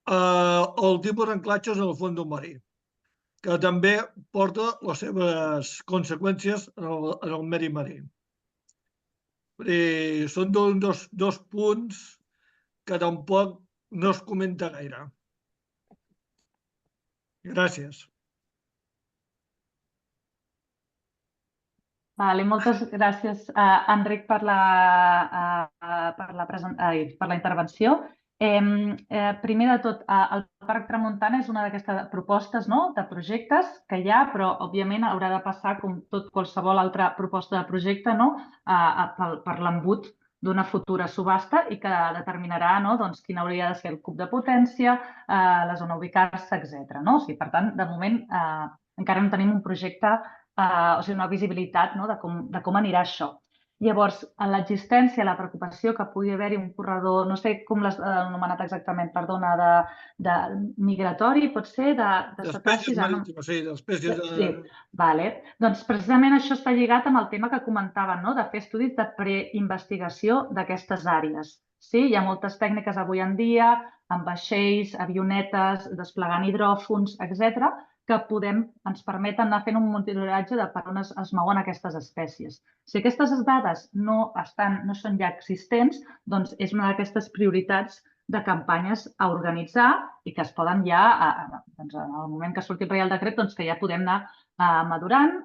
L: el tipus d'anclatges en el fons marí, que també porta les seves conseqüències en el medi marí. Són dos punts que tampoc no es comenta gaire. Gràcies.
B: Moltes gràcies, Enric, per la intervenció. Primer de tot, el Parc Tramuntana és una d'aquestes propostes de projectes que hi ha, però òbviament haurà de passar, com tot qualsevol altra proposta de projecte, per l'embut d'una futura subhasta i que determinarà quin hauria de ser el cub de potència, la zona a ubicar-se, etc. Per tant, de moment, encara no tenim un projecte, una visibilitat de com anirà això. Llavors, l'existència, la preocupació que pugui haver-hi un corredor, no sé com l'has anomenat exactament, perdona, de migratori, pot ser, de
L: d'espècies marítimes, sí, d'espècies de...
B: Sí, doncs precisament això està lligat amb el tema que comentaven, de fer estudis de preinvestigació d'aquestes àrees. Sí, hi ha moltes tècniques avui en dia, amb vaixells, avionetes, desplegant hidròfons, etc., que ens permeten anar fent un monitoratge de per on es mouen aquestes espècies. Si aquestes dades no són ja existents, doncs és una d'aquestes prioritats de campanyes a organitzar i que es poden ja, en el moment que surti el Reial Decret, que ja podem anar madurant,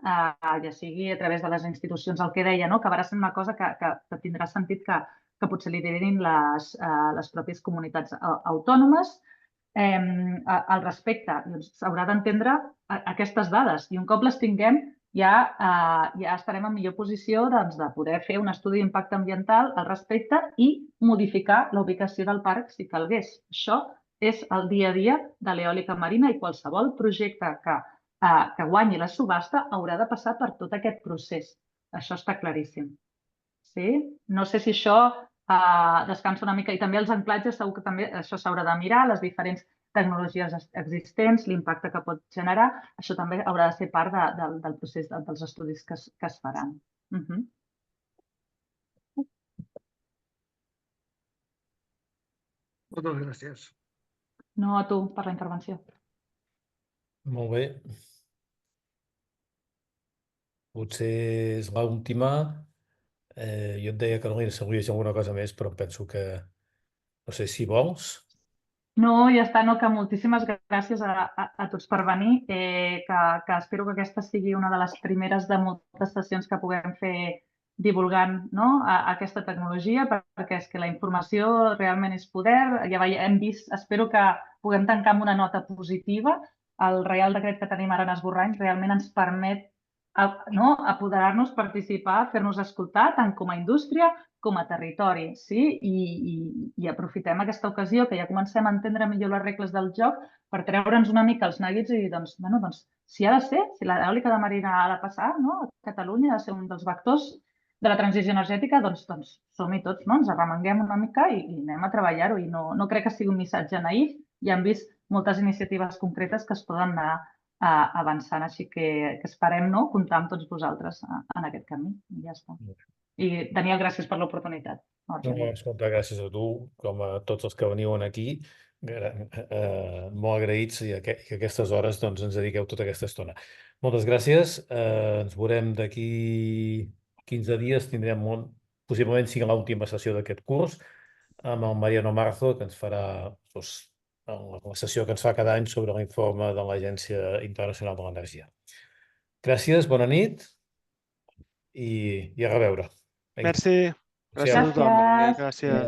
B: ja sigui a través de les institucions, el que deia, que acabarà sent una cosa que tindrà sentit que potser liderin les pròpies comunitats autònomes. Al respecte, s'haurà d'entendre aquestes dades i un cop les tinguem ja estarem en millor posició de poder fer un estudi d'impacte ambiental al respecte i modificar la ubicació del parc si calgués. Això és el dia a dia de l'eòlica marina i qualsevol projecte que guanyi la subhasta haurà de passar per tot aquest procés. Això està claríssim. No sé si això descansa una mica i també els anclatges, segur que també això s'haurà de mirar, les diferents tecnologies existents, l'impacte que pot generar, això també haurà de ser part del procés dels estudis que es faran.
L: Moltes gràcies.
B: No, a tu, per la intervenció.
A: Molt bé. Potser és l'última. Jo et deia que no li sabria alguna cosa més, però penso que no sé si vols.
B: No, ja està, que moltíssimes gràcies a tots per venir, que espero que aquesta sigui una de les primeres de moltes sessions que puguem fer divulgant aquesta tecnologia, perquè és que la informació realment és poder. Ja hem vist, espero que puguem tancar amb una nota positiva. El Reial Decret que tenim ara en esborrany realment ens permet apoderar-nos, participar, fer-nos escoltar, tant com a indústria com a territori. I aprofitem aquesta ocasió que ja comencem a entendre millor les regles del joc per treure'ns una mica els nèguits i dir, si ha de ser, si l'eòlica de marina ha de passar a Catalunya, ha de ser un dels vectors de la transició energètica, doncs som-hi tots, ens arremanguem una mica i anem a treballar-ho. I no crec que sigui un missatge naïf. Ja hem vist moltes iniciatives concretes que es poden anar avançant, així que esperem comptar amb tots vosaltres en aquest camí. I ja està. I Daniel, gràcies per l'oportunitat.
A: Gràcies a tu, com a tots els que veniu aquí, molt agraïts i que a aquestes hores ens dediqueu tota aquesta estona. Moltes gràcies. Ens veurem d'aquí 15 dies. Tindrem possiblement sigui l'última sessió d'aquest curs amb el Mariano Marzo, que ens farà la sessió que ens fa cada any sobre l'informe de l'Agència Internacional de l'Energia. Gràcies, bona nit i a reveure.
C: Merci. Gràcies a tothom. Gràcies.